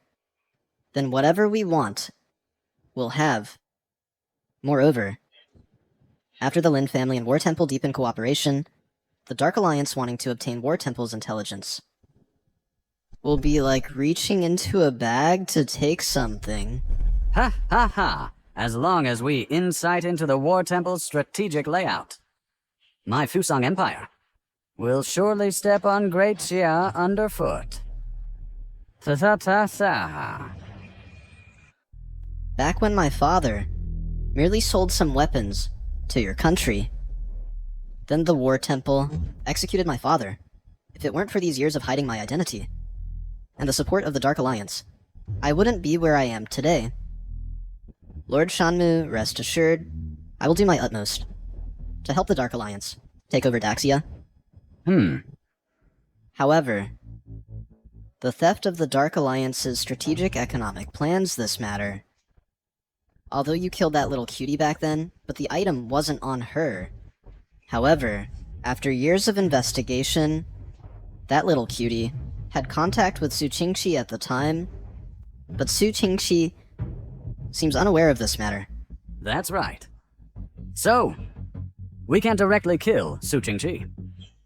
G: then whatever we want, we'll have. Moreover, after the Lin family and War Temple deepen cooperation, the Dark Alliance wanting to obtain War Temple's intelligence, will be like reaching into a bag to take something.
H: Ha ha ha! As long as we insight into the War Temple's strategic layout, my Fusang Empire will surely step on Great Xia underfoot. Ta-ta-ta-ta.
G: Back when my father merely sold some weapons to your country, then the War Temple executed my father. If it weren't for these years of hiding my identity, and the support of the Dark Alliance, I wouldn't be where I am today. Lord Shanmu, rest assured, I will do my utmost to help the Dark Alliance take over Daxia. However, the theft of the Dark Alliance's strategic economic plans this matter. Although you killed that little cutie back then, but the item wasn't on her. However, after years of investigation, that little cutie had contact with Su Qingqi at the time, but Su Qingqi seems unaware of this matter.
H: That's right. So, we can't directly kill Su Qingqi.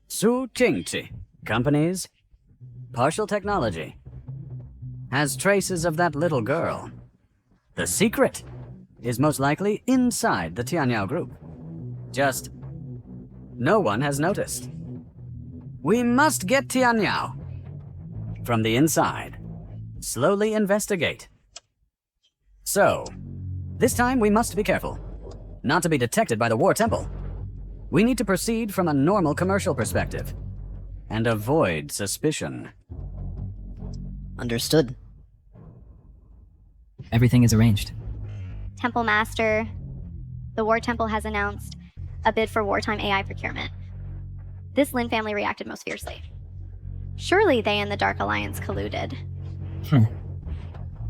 H: Su Qingqi Company's partial technology has traces of that little girl. The secret is most likely inside the Tianyao group. Just no one has noticed. We must get Tianyao from the inside. Slowly investigate. So, this time we must be careful, not to be detected by the War Temple. We need to proceed from a normal commercial perspective, and avoid suspicion.
G: Understood.
C: Everything is arranged.
L: Temple Master, the War Temple has announced a bid for wartime AI procurement. This Lin family reacted most fiercely. Surely they and the Dark Alliance colluded.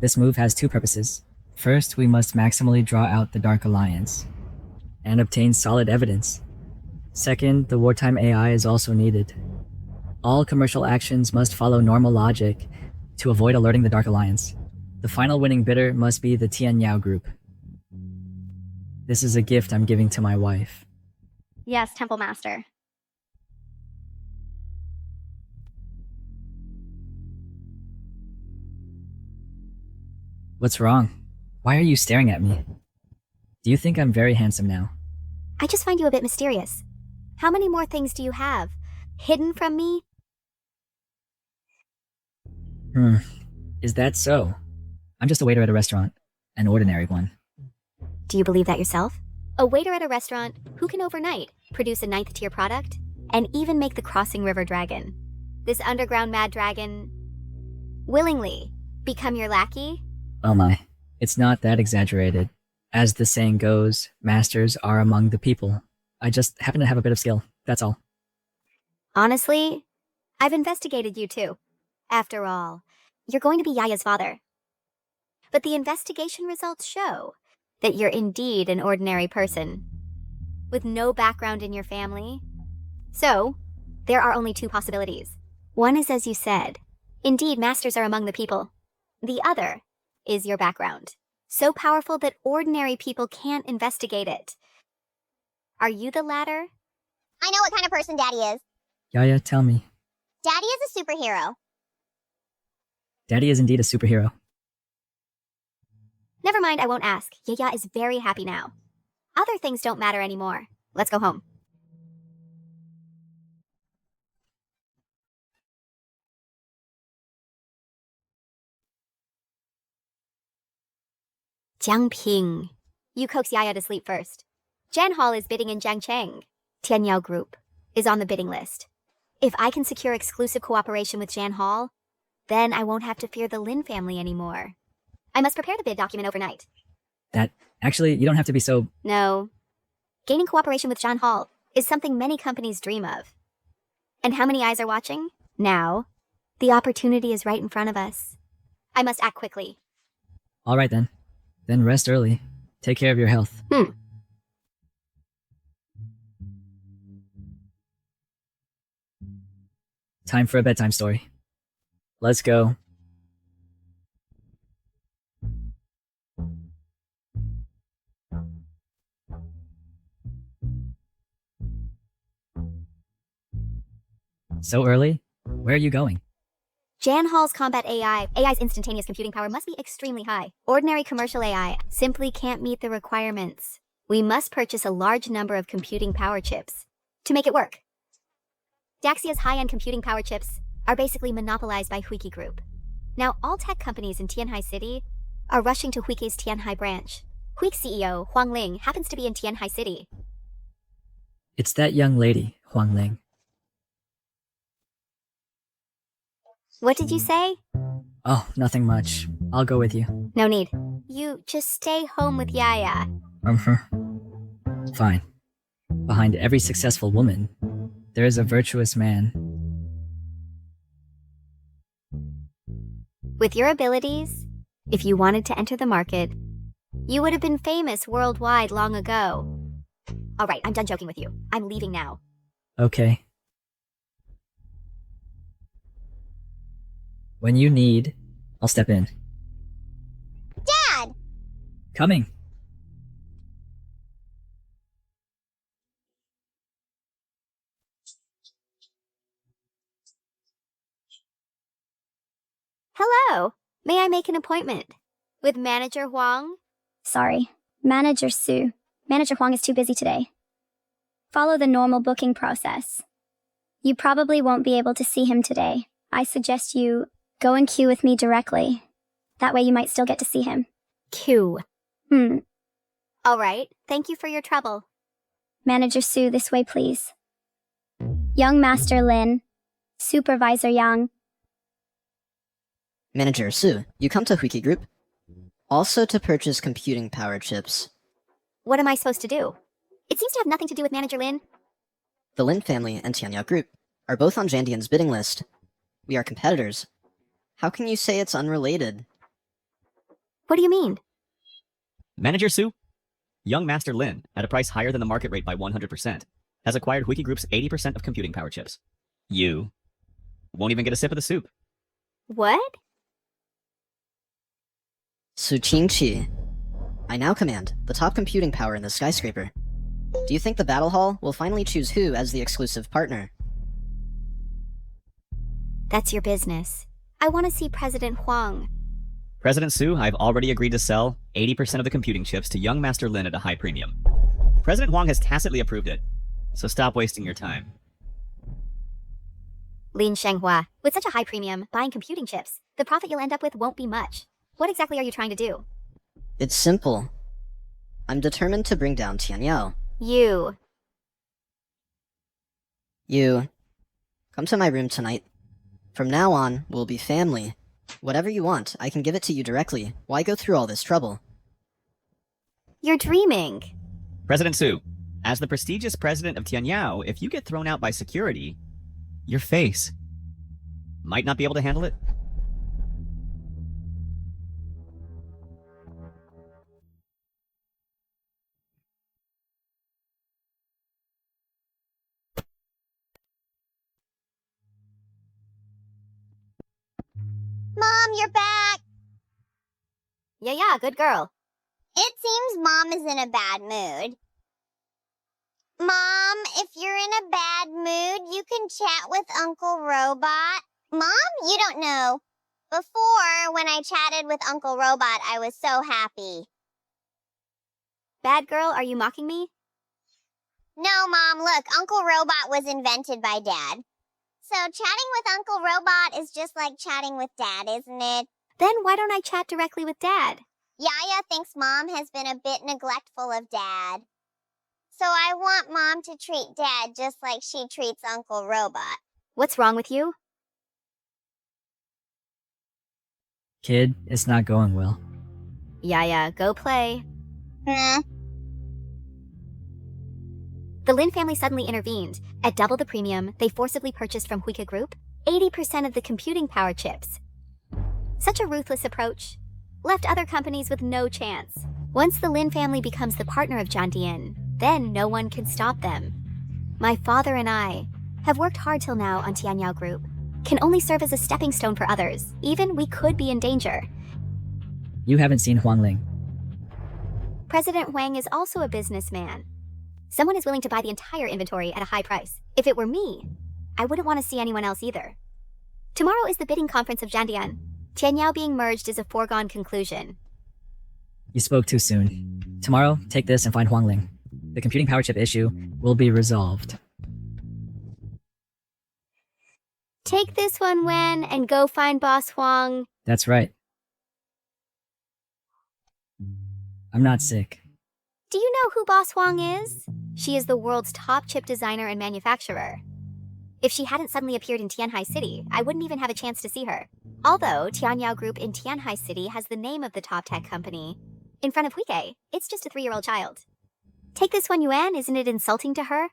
C: This move has two purposes. First, we must maximally draw out the Dark Alliance and obtain solid evidence. Second, the wartime AI is also needed. All commercial actions must follow normal logic to avoid alerting the Dark Alliance. The final winning bidder must be the Tianyao group. This is a gift I'm giving to my wife.
L: Yes, Temple Master.
C: What's wrong? Why are you staring at me? Do you think I'm very handsome now?
B: I just find you a bit mysterious. How many more things do you have? Hidden from me?
C: Is that so? I'm just a waiter at a restaurant. An ordinary one.
B: Do you believe that yourself? A waiter at a restaurant who can overnight produce a 9th tier product and even make the Crossing River Dragon. This underground mad dragon willingly become your lackey?
C: Oh my, it's not that exaggerated. As the saying goes, masters are among the people. I just happen to have a bit of skill, that's all.
B: Honestly, I've investigated you too. After all, you're going to be Yaya's father. But the investigation results show that you're indeed an ordinary person, with no background in your family. So, there are only two possibilities. One is as you said. Indeed, masters are among the people. The other is your background. So powerful that ordinary people can't investigate it. Are you the latter?
A: I know what kind of person Daddy is.
C: Yaya, tell me.
A: Daddy is a superhero.
C: Daddy is indeed a superhero.
B: Never mind, I won't ask. Yaya is very happy now. Other things don't matter anymore. Let's go home. Jiang Ping. You coax Yaya to sleep first. Jan Hall is bidding in Jiangcheng. Tianyao Group is on the bidding list. If I can secure exclusive cooperation with Jan Hall, then I won't have to fear the Lin family anymore. I must prepare the bid document overnight.
C: Actually, you don't have to be so...
B: No. Gaining cooperation with Jan Hall is something many companies dream of. And how many eyes are watching? Now. The opportunity is right in front of us. I must act quickly.
C: Alright then. Then rest early. Take care of your health. Time for a bedtime story. Let's go. So early? Where are you going?
B: Jan Hall's combat AI's instantaneous computing power must be extremely high. Ordinary commercial AI simply can't meet the requirements. We must purchase a large number of computing power chips to make it work. Daxia's high-end computing power chips are basically monopolized by Huiki Group. Now, all tech companies in Tianhai City are rushing to Huiki's Tianhai branch. Huik CEO Huang Ling happens to be in Tianhai City.
C: It's that young lady, Huang Ling.
B: What did you say?
C: Oh, nothing much. I'll go with you.
B: No need. You just stay home with Yaya.
C: Fine. Behind every successful woman, there is a virtuous man.
B: With your abilities, if you wanted to enter the market, you would have been famous worldwide long ago. All right, I'm done joking with you. I'm leaving now.
C: Okay. When you need, I'll step in.
A: Dad!
C: Coming.
B: Hello. May I make an appointment with Manager Huang?
T: Sorry, Manager Su. Manager Huang is too busy today. Follow the normal booking process. You probably won't be able to see him today. I suggest you go and queue with me directly. That way you might still get to see him.
B: Queue. All right. Thank you for your trouble.
T: Manager Su, this way please. Young Master Lin. Supervisor Yang.
G: Manager Su, you come to Huiki Group? Also to purchase computing power chips.
B: What am I supposed to do? It seems to have nothing to do with Manager Lin.
G: The Lin family and Tianyao Group are both on Jandian's bidding list. We are competitors. How can you say it's unrelated?
B: What do you mean?
J: Manager Su, young Master Lin, at a price higher than the market rate by 100%, has acquired Huiki Group's 80% of computing power chips. You won't even get a sip of the soup.
B: What?
G: Su Qingqi, I now command the top computing power in the skyscraper. Do you think the battle hall will finally choose who as the exclusive partner?
B: That's your business. I want to see President Huang.
J: President Su, I've already agreed to sell 80% of the computing chips to young Master Lin at a high premium. President Huang has tacitly approved it, so stop wasting your time.
B: Lin Shenghua, with such a high premium, buying computing chips, the profit you'll end up with won't be much. What exactly are you trying to do?
G: It's simple. I'm determined to bring down Tianyao.
B: You.
G: Come to my room tonight. From now on, we'll be family. Whatever you want, I can give it to you directly. Why go through all this trouble?
B: You're dreaming.
J: President Su, as the prestigious president of Tianyao, if you get thrown out by security, your face might not be able to handle it.
A: Mom, you're back!
B: Yeah, good girl.
A: It seems Mom is in a bad mood. Mom, if you're in a bad mood, you can chat with Uncle Robot. Mom, you don't know. Before, when I chatted with Uncle Robot, I was so happy.
B: Bad girl, are you mocking me?
A: No, Mom, look, Uncle Robot was invented by Dad. So chatting with Uncle Robot is just like chatting with Dad, isn't it?
B: Then why don't I chat directly with Dad?
A: Yaya thinks Mom has been a bit neglectful of Dad. So I want Mom to treat Dad just like she treats Uncle Robot.
B: What's wrong with you?
C: Kid, it's not going well.
B: Yaya, go play.
A: Hmm?
B: The Lin family suddenly intervened. At double the premium, they forcibly purchased from Huika Group 80% of the computing power chips. Such a ruthless approach left other companies with no chance. Once the Lin family becomes the partner of Jandian, then no one can stop them. My father and I have worked hard till now on Tianyao Group. Can only serve as a stepping stone for others. Even we could be in danger.
C: You haven't seen Huang Ling.
B: President Huang is also a businessman. Someone is willing to buy the entire inventory at a high price. If it were me, I wouldn't want to see anyone else either. Tomorrow is the bidding conference of Jandian. Tianyao being merged is a foregone conclusion.
C: You spoke too soon. Tomorrow, take this and find Huangling. The computing power chip issue will be resolved.
B: Take this one, Wen, and go find Boss Huang.
C: That's right. I'm not sick.
B: Do you know who Boss Huang is? She is the world's top chip designer and manufacturer. If she hadn't suddenly appeared in Tianhai City, I wouldn't even have a chance to see her. Although Tianyao Group in Tianhai City has the name of the top tech company. In front of Huike, it's just a 3-year-old child. Take this one, Yuan, isn't it insulting to her?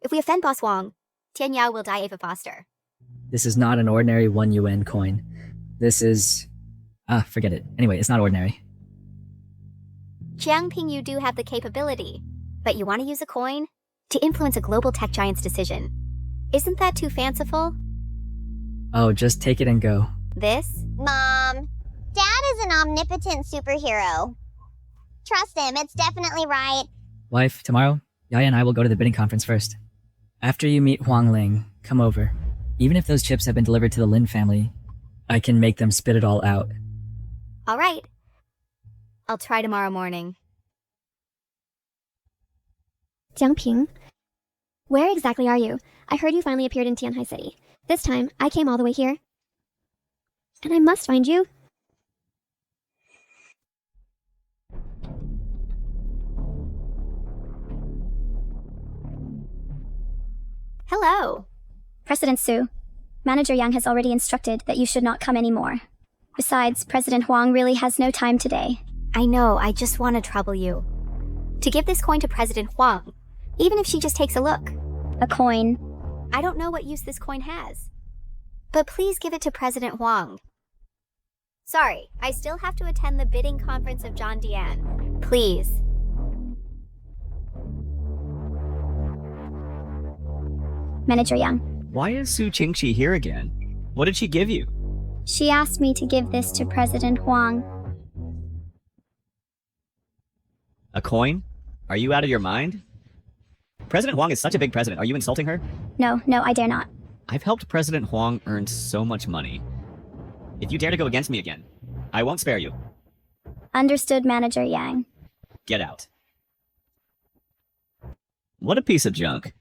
B: If we offend Boss Huang, Tianyao will die Ava Foster.
C: This is not an ordinary 1 UN coin. This is... forget it. Anyway, it's not ordinary.
B: Jiangping, you do have the capability, but you want to use a coin to influence a global tech giant's decision. Isn't that too fanciful?
C: Oh, just take it and go.
B: This?
A: Mom, Dad is an omnipotent superhero. Trust him, it's definitely right.
C: Wife, tomorrow, Yaya and I will go to the bidding conference first. After you meet Huangling, come over. Even if those chips have been delivered to the Lin family, I can make them spit it all out.
B: All right. I'll try tomorrow morning.
I: Jiangping, where exactly are you? I heard you finally appeared in Tianhai City. This time, I came all the way here. And I must find you.
B: Hello.
T: President Su, Manager Yang has already instructed that you should not come anymore. Besides, President Huang really has no time today.
B: I know, I just want to trouble you. To give this coin to President Huang, even if she just takes a look.
T: A coin?
B: I don't know what use this coin has. But please give it to President Huang. Sorry, I still have to attend the bidding conference of John Dian. Please.
T: Manager Yang.
J: Why is Su Qingqi here again? What did she give you?
T: She asked me to give this to President Huang.
J: A coin? Are you out of your mind? President Huang is such a big president. Are you insulting her?
T: No, I dare not.
J: I've helped President Huang earn so much money. If you dare to go against me again, I won't spare you.
T: Understood, Manager Yang.
J: Get out. What a piece of junk.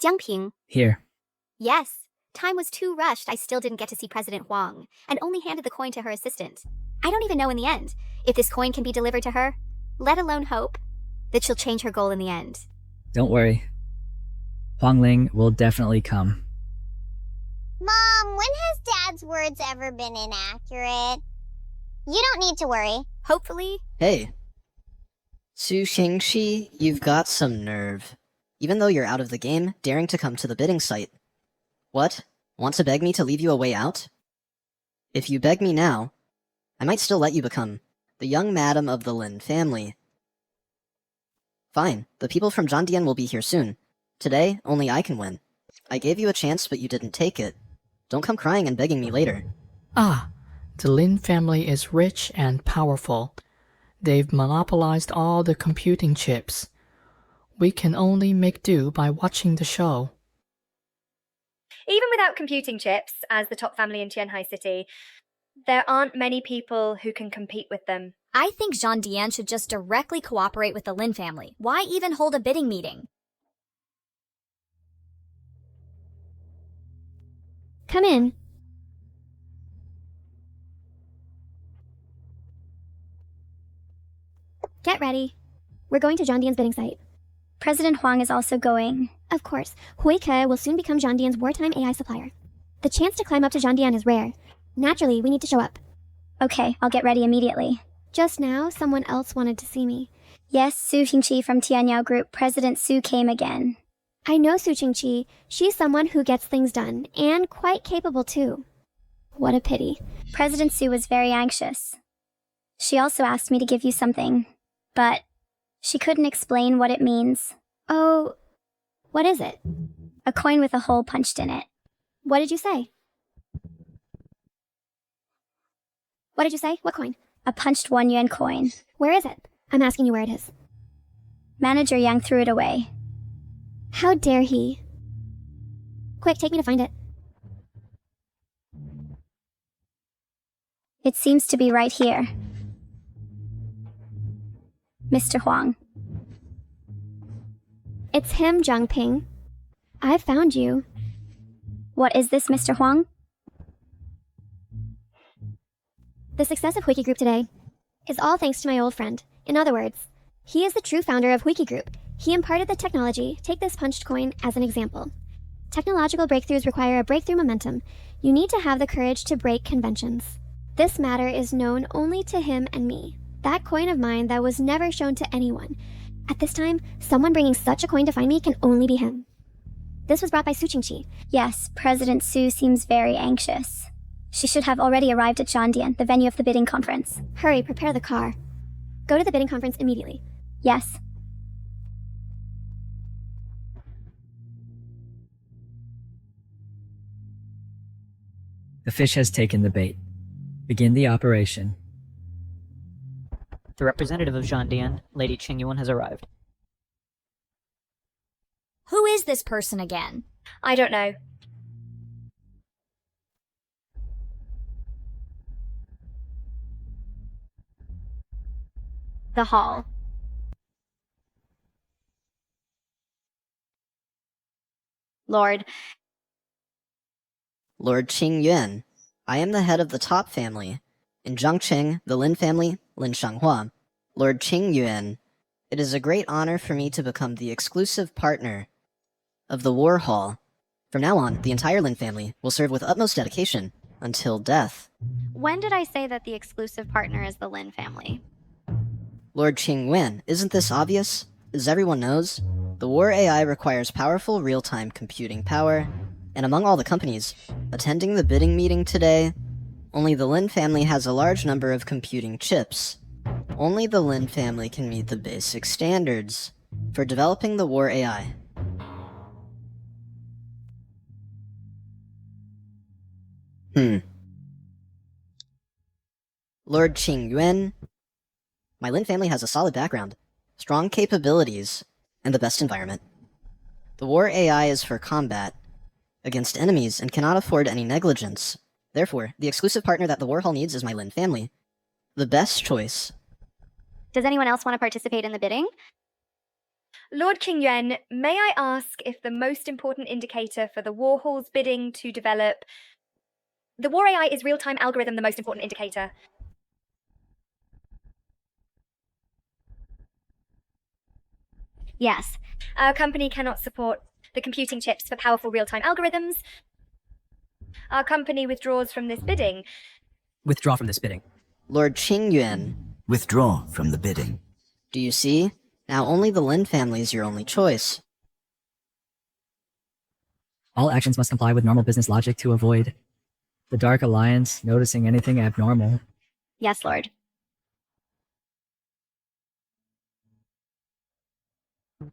B: Jiangping.
C: Here.
B: Yes. Time was too rushed. I still didn't get to see President Huang, and only handed the coin to her assistant. I don't even know in the end if this coin can be delivered to her, let alone hope that she'll change her goal in the end.
C: Don't worry. Huangling will definitely come.
A: Mom, when has Dad's words ever been inaccurate? You don't need to worry.
B: Hopefully.
G: Hey. Su Qingqi, you've got some nerve. Even though you're out of the game, daring to come to the bidding site. What? Want to beg me to leave you a way out? If you beg me now, I might still let you become the young madam of the Lin family. Fine, the people from Zhandian will be here soon. Today, only I can win. I gave you a chance, but you didn't take it. Don't come crying and begging me later.
M: The Lin family is rich and powerful. They've monopolized all the computing chips. We can only make do by watching the show.
V: Even without computing chips, as the top family in Tianhai City, there aren't many people who can compete with them.
N: I think Jean Dian should just directly cooperate with the Lin family. Why even hold a bidding meeting?
I: Come in. Get ready. We're going to Zhandian's bidding site.
T: President Huang is also going.
I: Of course. Huike will soon become Zhandian's wartime AI supplier. The chance to climb up to Zhandian is rare. Naturally, we need to show up.
T: Okay, I'll get ready immediately.
I: Just now, someone else wanted to see me.
T: Yes, Su Qingqi from Tianyao Group. President Su came again.
I: I know Su Qingqi. She's someone who gets things done, and quite capable too. What a pity.
T: President Su was very anxious. She also asked me to give you something, but she couldn't explain what it means.
I: Oh, what is it?
T: A coin with a hole punched in it.
I: What did you say? What did you say? What coin?
T: A punched 1 yuan coin.
I: Where is it? I'm asking you where it is.
T: Manager Yang threw it away.
I: How dare he? Quick, take me to find it.
T: It seems to be right here. Mr. Huang.
I: It's him, Zhangping. I've found you.
T: What is this, Mr. Huang?
I: The success of Wiki Group today is all thanks to my old friend. In other words, he is the true founder of Wiki Group. He imparted the technology. Take this punched coin as an example. Technological breakthroughs require a breakthrough momentum. You need to have the courage to break conventions. This matter is known only to him and me. That coin of mine that was never shown to anyone. At this time, someone bringing such a coin to find me can only be him. This was brought by Su Qingqi.
T: Yes, President Su seems very anxious. She should have already arrived at Zhandian, the venue of the bidding conference.
I: Hurry, prepare the car. Go to the bidding conference immediately.
T: Yes.
C: The fish has taken the bait. Begin the operation.
D: The representative of Zhandian, Lady Qingyuan, has arrived.
N: Who is this person again?
V: I don't know.
B: The hall. Lord.
G: Lord Qingyuan, I am the head of the top family. In Zhangqing, the Lin family, Lin Shanghua. Lord Qingyuan, it is a great honor for me to become the exclusive partner of the War Hall. From now on, the entire Lin family will serve with utmost dedication until death.
B: When did I say that the exclusive partner is the Lin family?
G: Lord Qingyuan, isn't this obvious? As everyone knows, the War AI requires powerful real-time computing power, and among all the companies attending the bidding meeting today, only the Lin family has a large number of computing chips. Only the Lin family can meet the basic standards for developing the War AI. Lord Qingyuan, my Lin family has a solid background, strong capabilities, and the best environment. The War AI is for combat against enemies and cannot afford any negligence. Therefore, the exclusive partner that the War Hall needs is my Lin family. The best choice.
B: Does anyone else want to participate in the bidding?
V: Lord Qingyuan, may I ask if the most important indicator for the War Hall's bidding to develop... The War AI is real-time algorithm the most important indicator.
B: Yes.
V: Our company cannot support the computing chips for powerful real-time algorithms. Our company withdraws from this bidding.
R: Withdraw from this bidding.
G: Lord Qingyuan.
S: Withdraw from the bidding.
G: Do you see? Now only the Lin family is your only choice.
C: All actions must comply with normal business logic to avoid the Dark Alliance noticing anything abnormal.
B: Yes, Lord.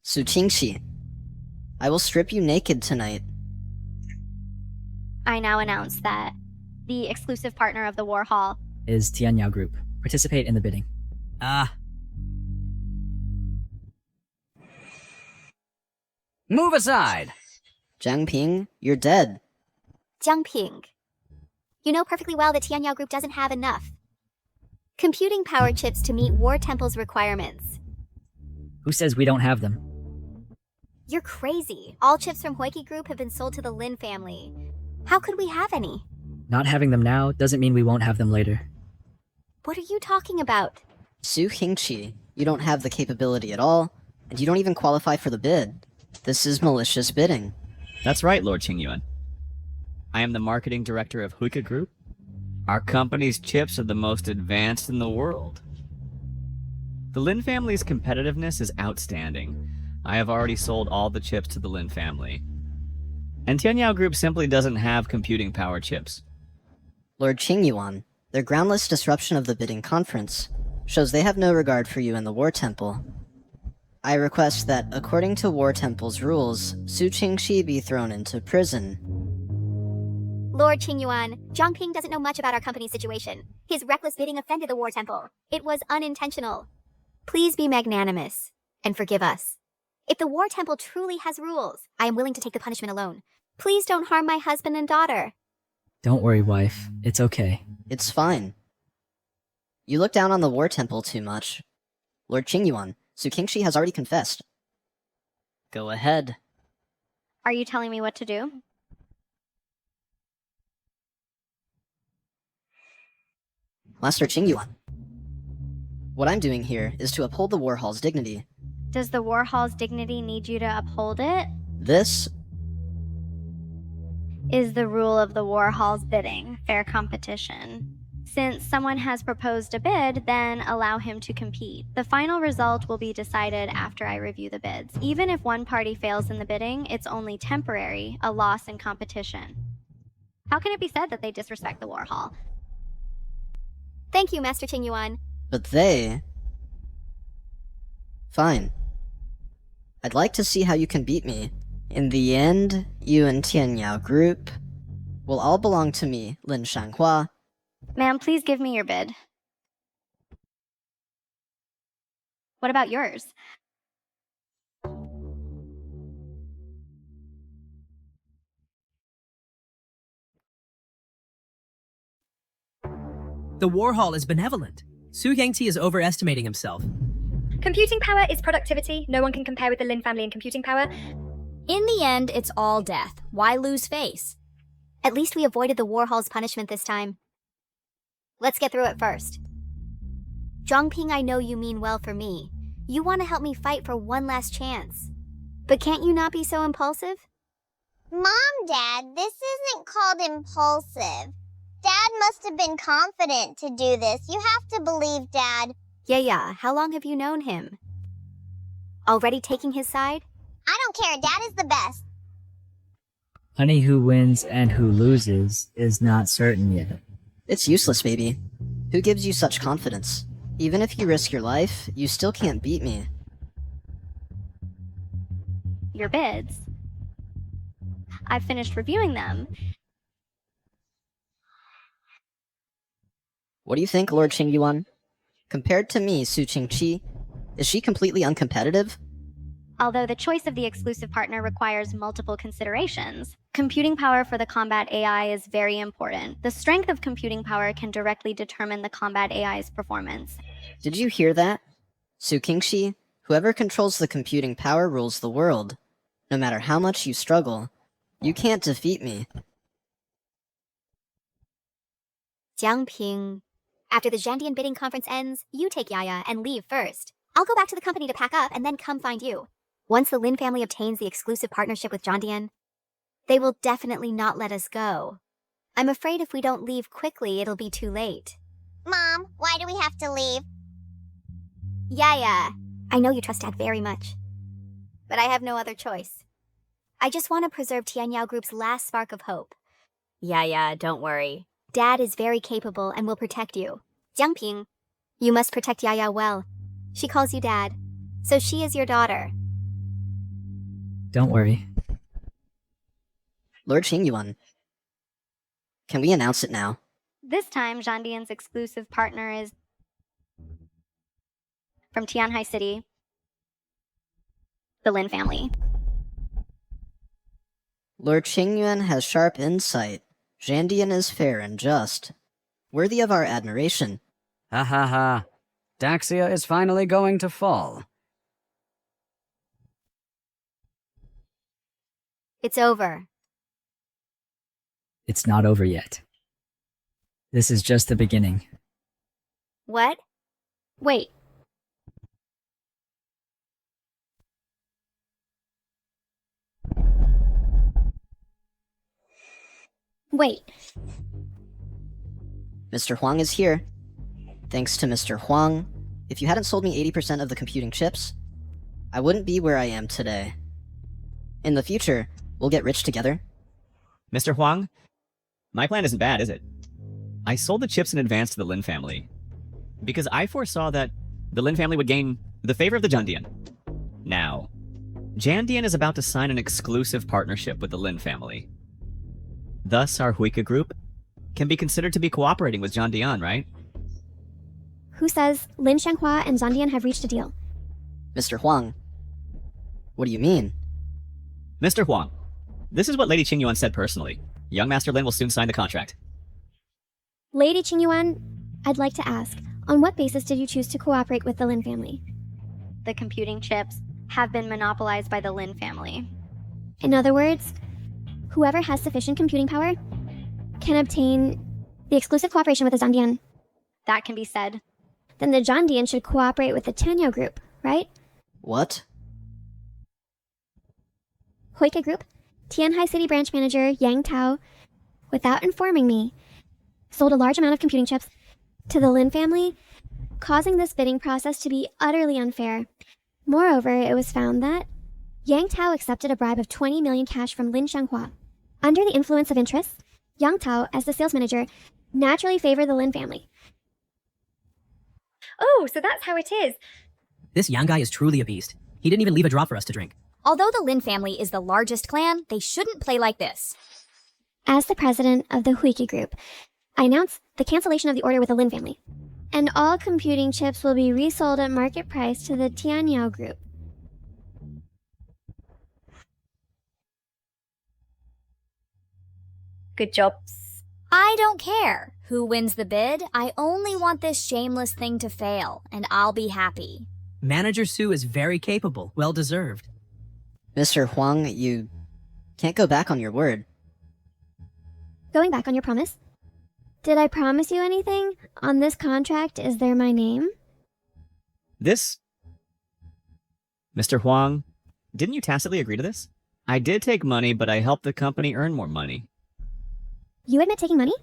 G: Su Qingqi, I will strip you naked tonight.
B: I now announce that the exclusive partner of the War Hall
C: is Tianyao Group. Participate in the bidding.
H: Move aside!
G: Zhangping, you're dead.
B: Zhangping. You know perfectly well that Tianyao Group doesn't have enough computing power chips to meet War Temple's requirements.
C: Who says we don't have them?
B: You're crazy. All chips from Wiki Group have been sold to the Lin family. How could we have any?
C: Not having them now doesn't mean we won't have them later.
B: What are you talking about?
G: Su Qingqi, you don't have the capability at all, and you don't even qualify for the bid. This is malicious bidding.
J: That's right, Lord Qingyuan. I am the marketing director of Huika Group. Our company's chips are the most advanced in the world. The Lin family's competitiveness is outstanding. I have already sold all the chips to the Lin family. And Tianyao Group simply doesn't have computing power chips.
G: Lord Qingyuan, their groundless disruption of the bidding conference shows they have no regard for you in the War Temple. I request that, according to War Temple's rules, Su Qingqi be thrown into prison.
B: Lord Qingyuan, Zhangping doesn't know much about our company's situation. His reckless bidding offended the War Temple. It was unintentional. Please be magnanimous and forgive us. If the War Temple truly has rules, I am willing to take the punishment alone. Please don't harm my husband and daughter.
C: Don't worry, wife. It's okay.
G: It's fine. You look down on the War Temple too much. Lord Qingyuan, Su Qingxi has already confessed.
D: Go ahead.
I: Are you telling me what to do?
G: Master Qingyuan. What I'm doing here is to uphold the War Hall's dignity.
I: Does the War Hall's dignity need you to uphold it?
G: This
I: is the rule of the War Hall's bidding, fair competition. Since someone has proposed a bid, then allow him to compete. The final result will be decided after I review the bids. Even if one party fails in the bidding, it's only temporary, a loss in competition. How can it be said that they disrespect the War Hall?
B: Thank you, Master Qingyuan.
G: But they... Fine. I'd like to see how you can beat me. In the end, you and Tianyao Group will all belong to me, Lin Shanhua.
I: Ma'am, please give me your bid. What about yours?
R: The War Hall is benevolent. Su Yangti is overestimating himself.
V: Computing power is productivity. No one can compare with the Lin family in computing power.
N: In the end, it's all death. Why lose face?
B: At least we avoided the War Hall's punishment this time. Let's get through it first. Zhangping, I know you mean well for me. You want to help me fight for one last chance. But can't you not be so impulsive?
A: Mom, Dad, this isn't called impulsive. Dad must have been confident to do this. You have to believe Dad.
B: Yeah, how long have you known him? Already taking his side?
A: I don't care. Dad is the best.
C: Honey, who wins and who loses is not certain yet.
G: It's useless, baby. Who gives you such confidence? Even if you risk your life, you still can't beat me.
I: Your bids. I've finished reviewing them.
G: What do you think, Lord Qingyuan? Compared to me, Su Qingqi, is she completely uncompetitive?
I: Although the choice of the exclusive partner requires multiple considerations, computing power for the combat AI is very important. The strength of computing power can directly determine the combat AI's performance.
G: Did you hear that? Su Qingxi, whoever controls the computing power rules the world. No matter how much you struggle, you can't defeat me.
B: Jiangping, after the Zhandian bidding conference ends, you take Yaya and leave first. I'll go back to the company to pack up and then come find you. Once the Lin family obtains the exclusive partnership with Zhandian, they will definitely not let us go. I'm afraid if we don't leave quickly, it'll be too late.
A: Mom, why do we have to leave?
B: Yaya, I know you trust Dad very much, but I have no other choice. I just want to preserve Tianyao Group's last spark of hope.
N: Yaya, don't worry.
B: Dad is very capable and will protect you. Jiangping, you must protect Yaya well. She calls you Dad, so she is your daughter.
C: Don't worry.
G: Lord Qingyuan, can we announce it now?
I: This time, Zhandian's exclusive partner is from Tianhai City, the Lin family.
G: Lord Qingyuan has sharp insight. Zhandian is fair and just, worthy of our admiration.
H: Ha ha ha. Daxia is finally going to fall.
B: It's over.
C: It's not over yet. This is just the beginning.
B: What?
I: Wait. Wait.
G: Mr. Huang is here. Thanks to Mr. Huang, if you hadn't sold me 80% of the computing chips, I wouldn't be where I am today. In the future, we'll get rich together.
J: Mr. Huang, my plan isn't bad, is it? I sold the chips in advance to the Lin family because I foresaw that the Lin family would gain the favor of the Zhandian. Now, Zhandian is about to sign an exclusive partnership with the Lin family. Thus, our Huika group can be considered to be cooperating with Zhandian, right?
I: Who says Lin Shanghua and Zhandian have reached a deal?
G: Mr. Huang, what do you mean?
J: Mr. Huang, this is what Lady Qingyuan said personally. Young Master Lin will soon sign the contract.
I: Lady Qingyuan, I'd like to ask, on what basis did you choose to cooperate with the Lin family?
B: The computing chips have been monopolized by the Lin family.
I: In other words, whoever has sufficient computing power can obtain the exclusive cooperation with the Zhandian.
B: That can be said.
I: Then the Zhandian should cooperate with the Tianyao group, right?
G: What?
I: Huika group, Tianhai City branch manager Yang Tao, without informing me, sold a large amount of computing chips to the Lin family, causing this bidding process to be utterly unfair. Moreover, it was found that Yang Tao accepted a bribe of 20 million cash from Lin Shanghua. Under the influence of interests, Yang Tao, as the sales manager, naturally favored the Lin family.
V: Oh, so that's how it is.
R: This Yang guy is truly a beast. He didn't even leave a drop for us to drink.
N: Although the Lin family is the largest clan, they shouldn't play like this.
I: As the president of the Huiki group, I announce the cancellation of the order with the Lin family, and all computing chips will be resold at market price to the Tianyao group.
V: Good job.
N: I don't care who wins the bid. I only want this shameless thing to fail, and I'll be happy.
R: Manager Su is very capable, well deserved.
G: Mr. Huang, you can't go back on your word.
I: Going back on your promise? Did I promise you anything? On this contract, is there my name?
J: This? Mr. Huang, didn't you tacitly agree to this? I did take money, but I helped the company earn more money.
I: You admit taking money?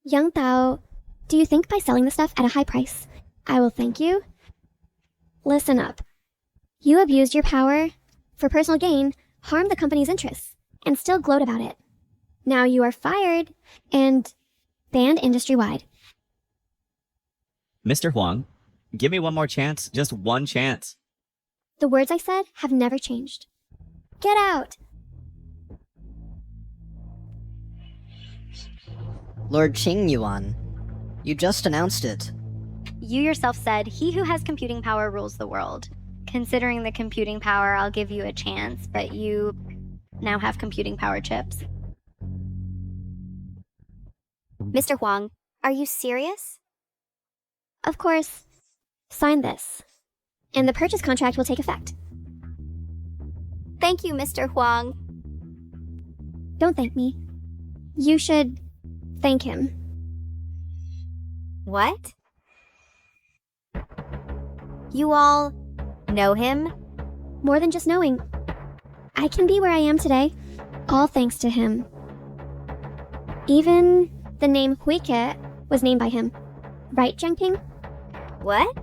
I: Young Tao, do you think by selling the stuff at a high price, I will thank you? Listen up. You abused your power for personal gain, harmed the company's interests, and still gloat about it. Now you are fired and banned industry-wide.
J: Mr. Huang, give me one more chance, just one chance.
I: The words I said have never changed. Get out!
G: Lord Qingyuan, you just announced it.
B: You yourself said, he who has computing power rules the world. Considering the computing power, I'll give you a chance, but you now have computing power chips. Mr. Huang, are you serious?
I: Of course. Sign this, and the purchase contract will take effect.
B: Thank you, Mr. Huang.
I: Don't thank me. You should thank him.
N: What? You all know him?
I: More than just knowing. I can be where I am today, all thanks to him. Even the name Huike was named by him. Right, Jiangping?
N: What?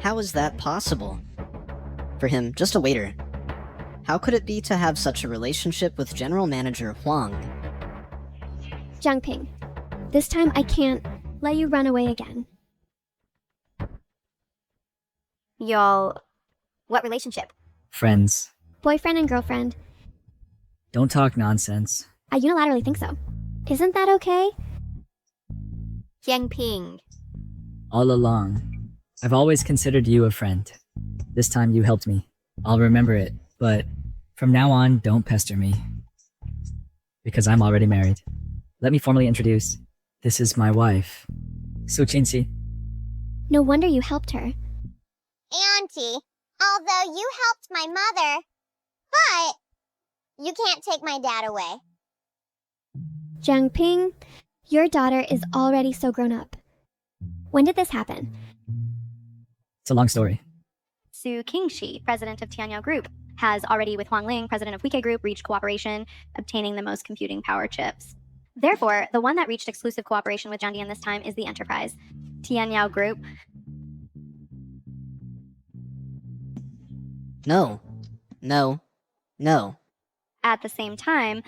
G: How is that possible? For him, just a waiter. How could it be to have such a relationship with General Manager Huang?
I: Jiangping, this time I can't let you run away again.
N: Y'all, what relationship?
C: Friends.
I: Boyfriend and girlfriend.
C: Don't talk nonsense.
I: I unilaterally think so. Isn't that okay?
N: Yang Ping.
C: All along, I've always considered you a friend. This time you helped me. I'll remember it, but from now on, don't pester me. Because I'm already married. Let me formally introduce. This is my wife, Su Qinxi.
I: No wonder you helped her.
A: Auntie, although you helped my mother, but you can't take my dad away.
I: Jiangping, your daughter is already so grown up. When did this happen?
C: It's a long story.
B: Su Qingxi, president of Tianyao Group, has already, with Huang Ling, president of Huike Group, reached cooperation, obtaining the most computing power chips. Therefore, the one that reached exclusive cooperation with Zhandian this time is the Enterprise. Tianyao Group.
G: No. No. No.
B: At the same time,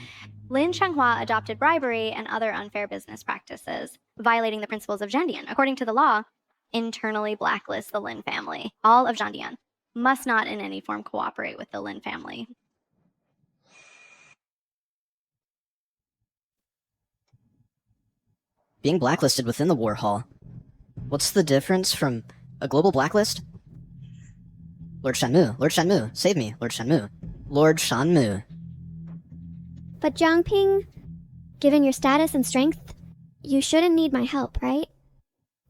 B: Lin Shanghua adopted bribery and other unfair business practices, violating the principles of Zhandian. According to the law, internally blacklist the Lin family. All of Zhandian must not in any form cooperate with the Lin family.
G: being blacklisted within the War Hall. What's the difference from a global blacklist? Lord Shanmu, save me, Lord Shanmu. Lord Shanmu.
I: But Jiangping, given your status and strength, you shouldn't need my help, right?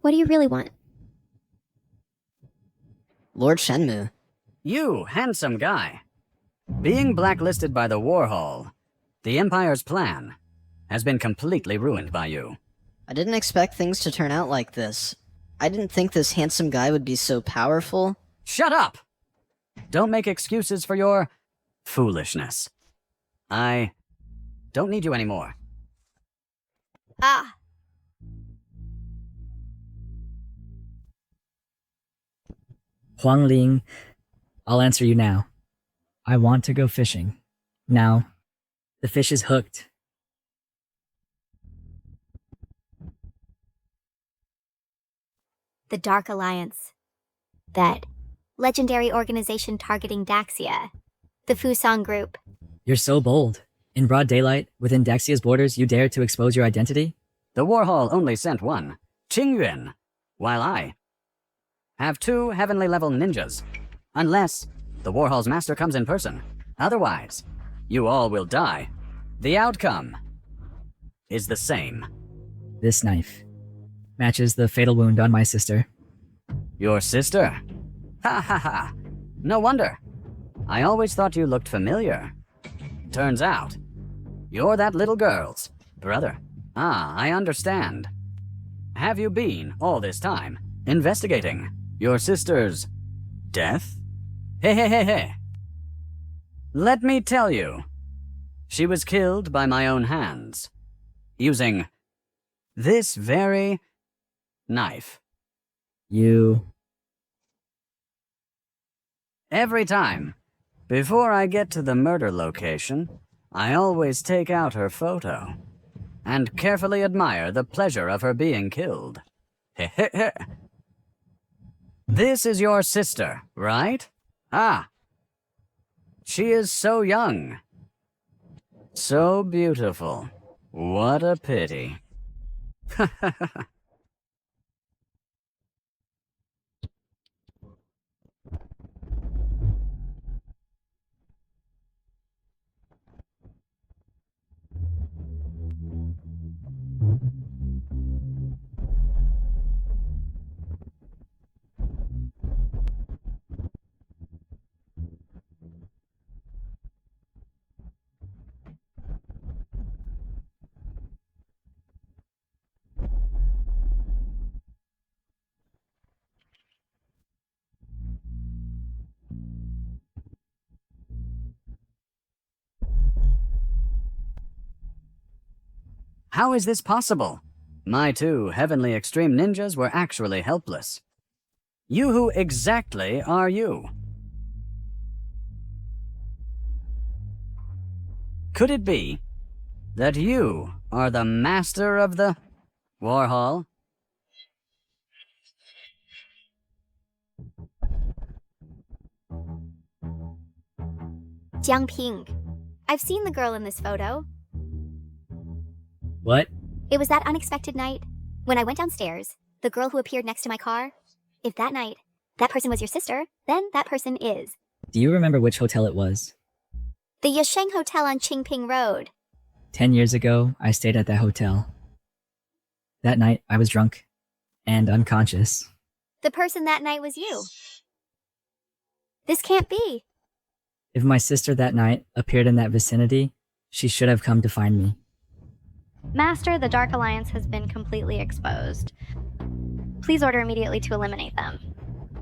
I: What do you really want?
G: Lord Shenmu.
H: You, handsome guy. Being blacklisted by the War Hall, the Empire's plan, has been completely ruined by you.
G: I didn't expect things to turn out like this. I didn't think this handsome guy would be so powerful.
H: Shut up! Don't make excuses for your foolishness. I don't need you anymore.
B: Ah.
C: Huang Ling, I'll answer you now. I want to go fishing. Now, the fish is hooked.
B: The Dark Alliance. That legendary organization targeting Daxia. The Fusang Group.
C: You're so bold. In broad daylight, within Daxia's borders, you dare to expose your identity?
H: The War Hall only sent one, Qingyuan, while I have 2 heavenly-level ninjas. Unless the War Hall's master comes in person. Otherwise, you all will die. The outcome is the same.
C: This knife matches the fatal wound on my sister.
H: Your sister? Ha ha ha. No wonder. I always thought you looked familiar. Turns out, you're that little girl's brother. Ah, I understand. Have you been, all this time, investigating your sister's death? Hey. Let me tell you, she was killed by my own hands, using this very knife.
C: You...
H: Every time, before I get to the murder location, I always take out her photo and carefully admire the pleasure of her being killed. This is your sister, right? Ah. She is so young. So beautiful. What a pity. How is this possible? My 2 heavenly extreme ninjas were actually helpless. You who exactly are you? Could it be that you are the master of the War Hall?
B: Jiangping. I've seen the girl in this photo.
C: What?
B: It was that unexpected night when I went downstairs, the girl who appeared next to my car. If that night, that person was your sister, then that person is.
C: Do you remember which hotel it was?
B: The Yasheng Hotel on Qingping Road.
C: 10 years ago, I stayed at that hotel. That night, I was drunk and unconscious.
B: The person that night was you. This can't be.
C: If my sister that night appeared in that vicinity, she should have come to find me.
P: Master, the Dark Alliance has been completely exposed. Please order immediately to eliminate them.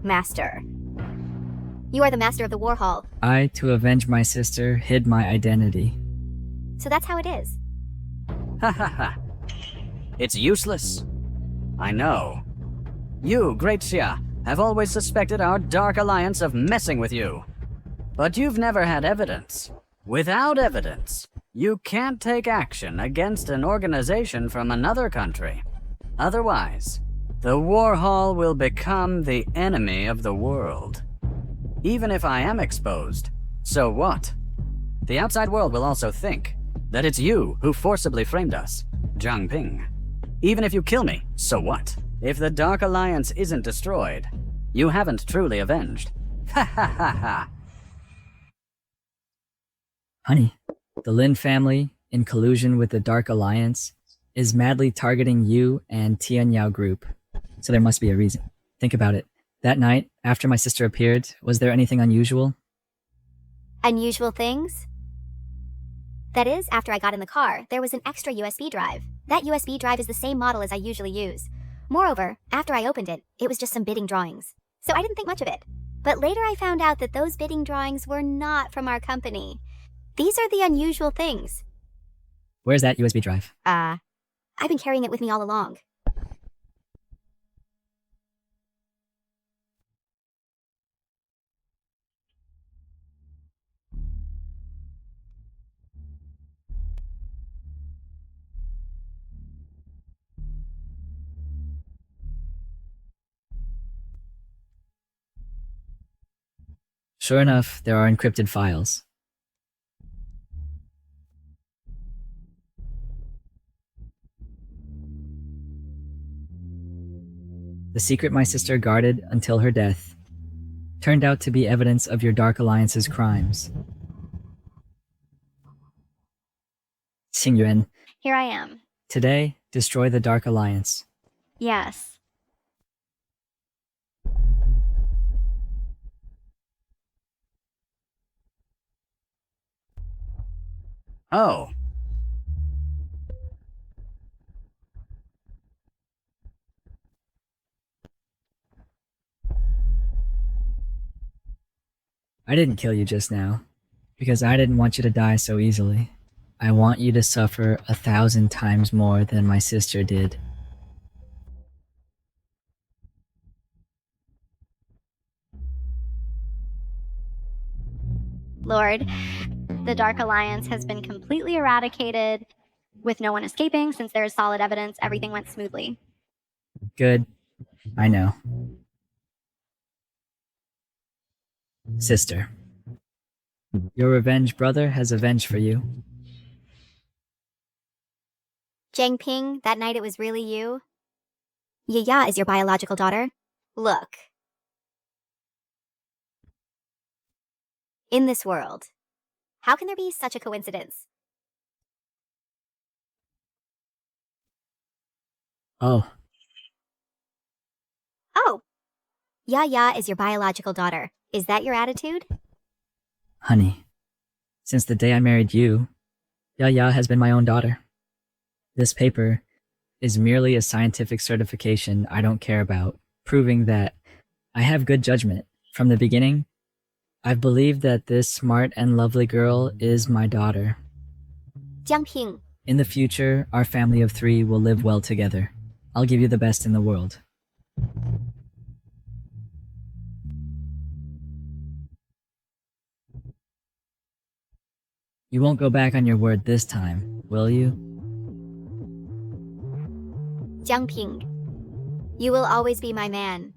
B: Master. You are the master of the War Hall.
C: I, to avenge my sister, hid my identity.
B: So that's how it is.
H: Ha ha ha. It's useless. I know. You, Great Xia, have always suspected our Dark Alliance of messing with you. But you've never had evidence. Without evidence, you can't take action against an organization from another country. Otherwise, the War Hall will become the enemy of the world. Even if I am exposed, so what? The outside world will also think that it's you who forcibly framed us, Jiangping. Even if you kill me, so what? If the Dark Alliance isn't destroyed, you haven't truly avenged. Ha ha ha ha!
C: Honey, the Lin family, in collusion with the Dark Alliance, is madly targeting you and Tianyao Group. So there must be a reason. Think about it. That night, after my sister appeared, was there anything unusual?
B: Unusual things? That is, after I got in the car, there was an extra USB drive. That USB drive is the same model as I usually use. Moreover, after I opened it, it was just some bidding drawings. So I didn't think much of it. But later I found out that those bidding drawings were not from our company. These are the unusual things.
C: Where's that USB drive?
B: I've been carrying it with me all along.
C: Sure enough, there are encrypted files. The secret my sister guarded until her death turned out to be evidence of your Dark Alliance's crimes. Xingyuan,
P: Here I am.
C: today, destroy the Dark Alliance.
P: Yes.
H: Oh.
C: I didn't kill you just now, because I didn't want you to die so easily. I want you to suffer 1,000 times more than my sister did.
P: Lord, the Dark Alliance has been completely eradicated, with no one escaping. Since there is solid evidence, everything went smoothly.
C: Good. I know. Sister, your revenge brother has avenged for you.
B: Jiangping, that night it was really you? Yaya is your biological daughter? Look. In this world, how can there be such a coincidence?
C: Oh,
B: Oh! Yaya is your biological daughter. Is that your attitude?
C: honey, since the day I married you, Yaya has been my own daughter. This paper is merely a scientific certification I don't care about, proving that I have good judgment. From the beginning, I've believed that this smart and lovely girl is my daughter.
B: Jiangping.
C: In the future, our family of 3 will live well together. I'll give you the best in the world. You won't go back on your word this time, will you?
B: Jiangping. You will always be my man.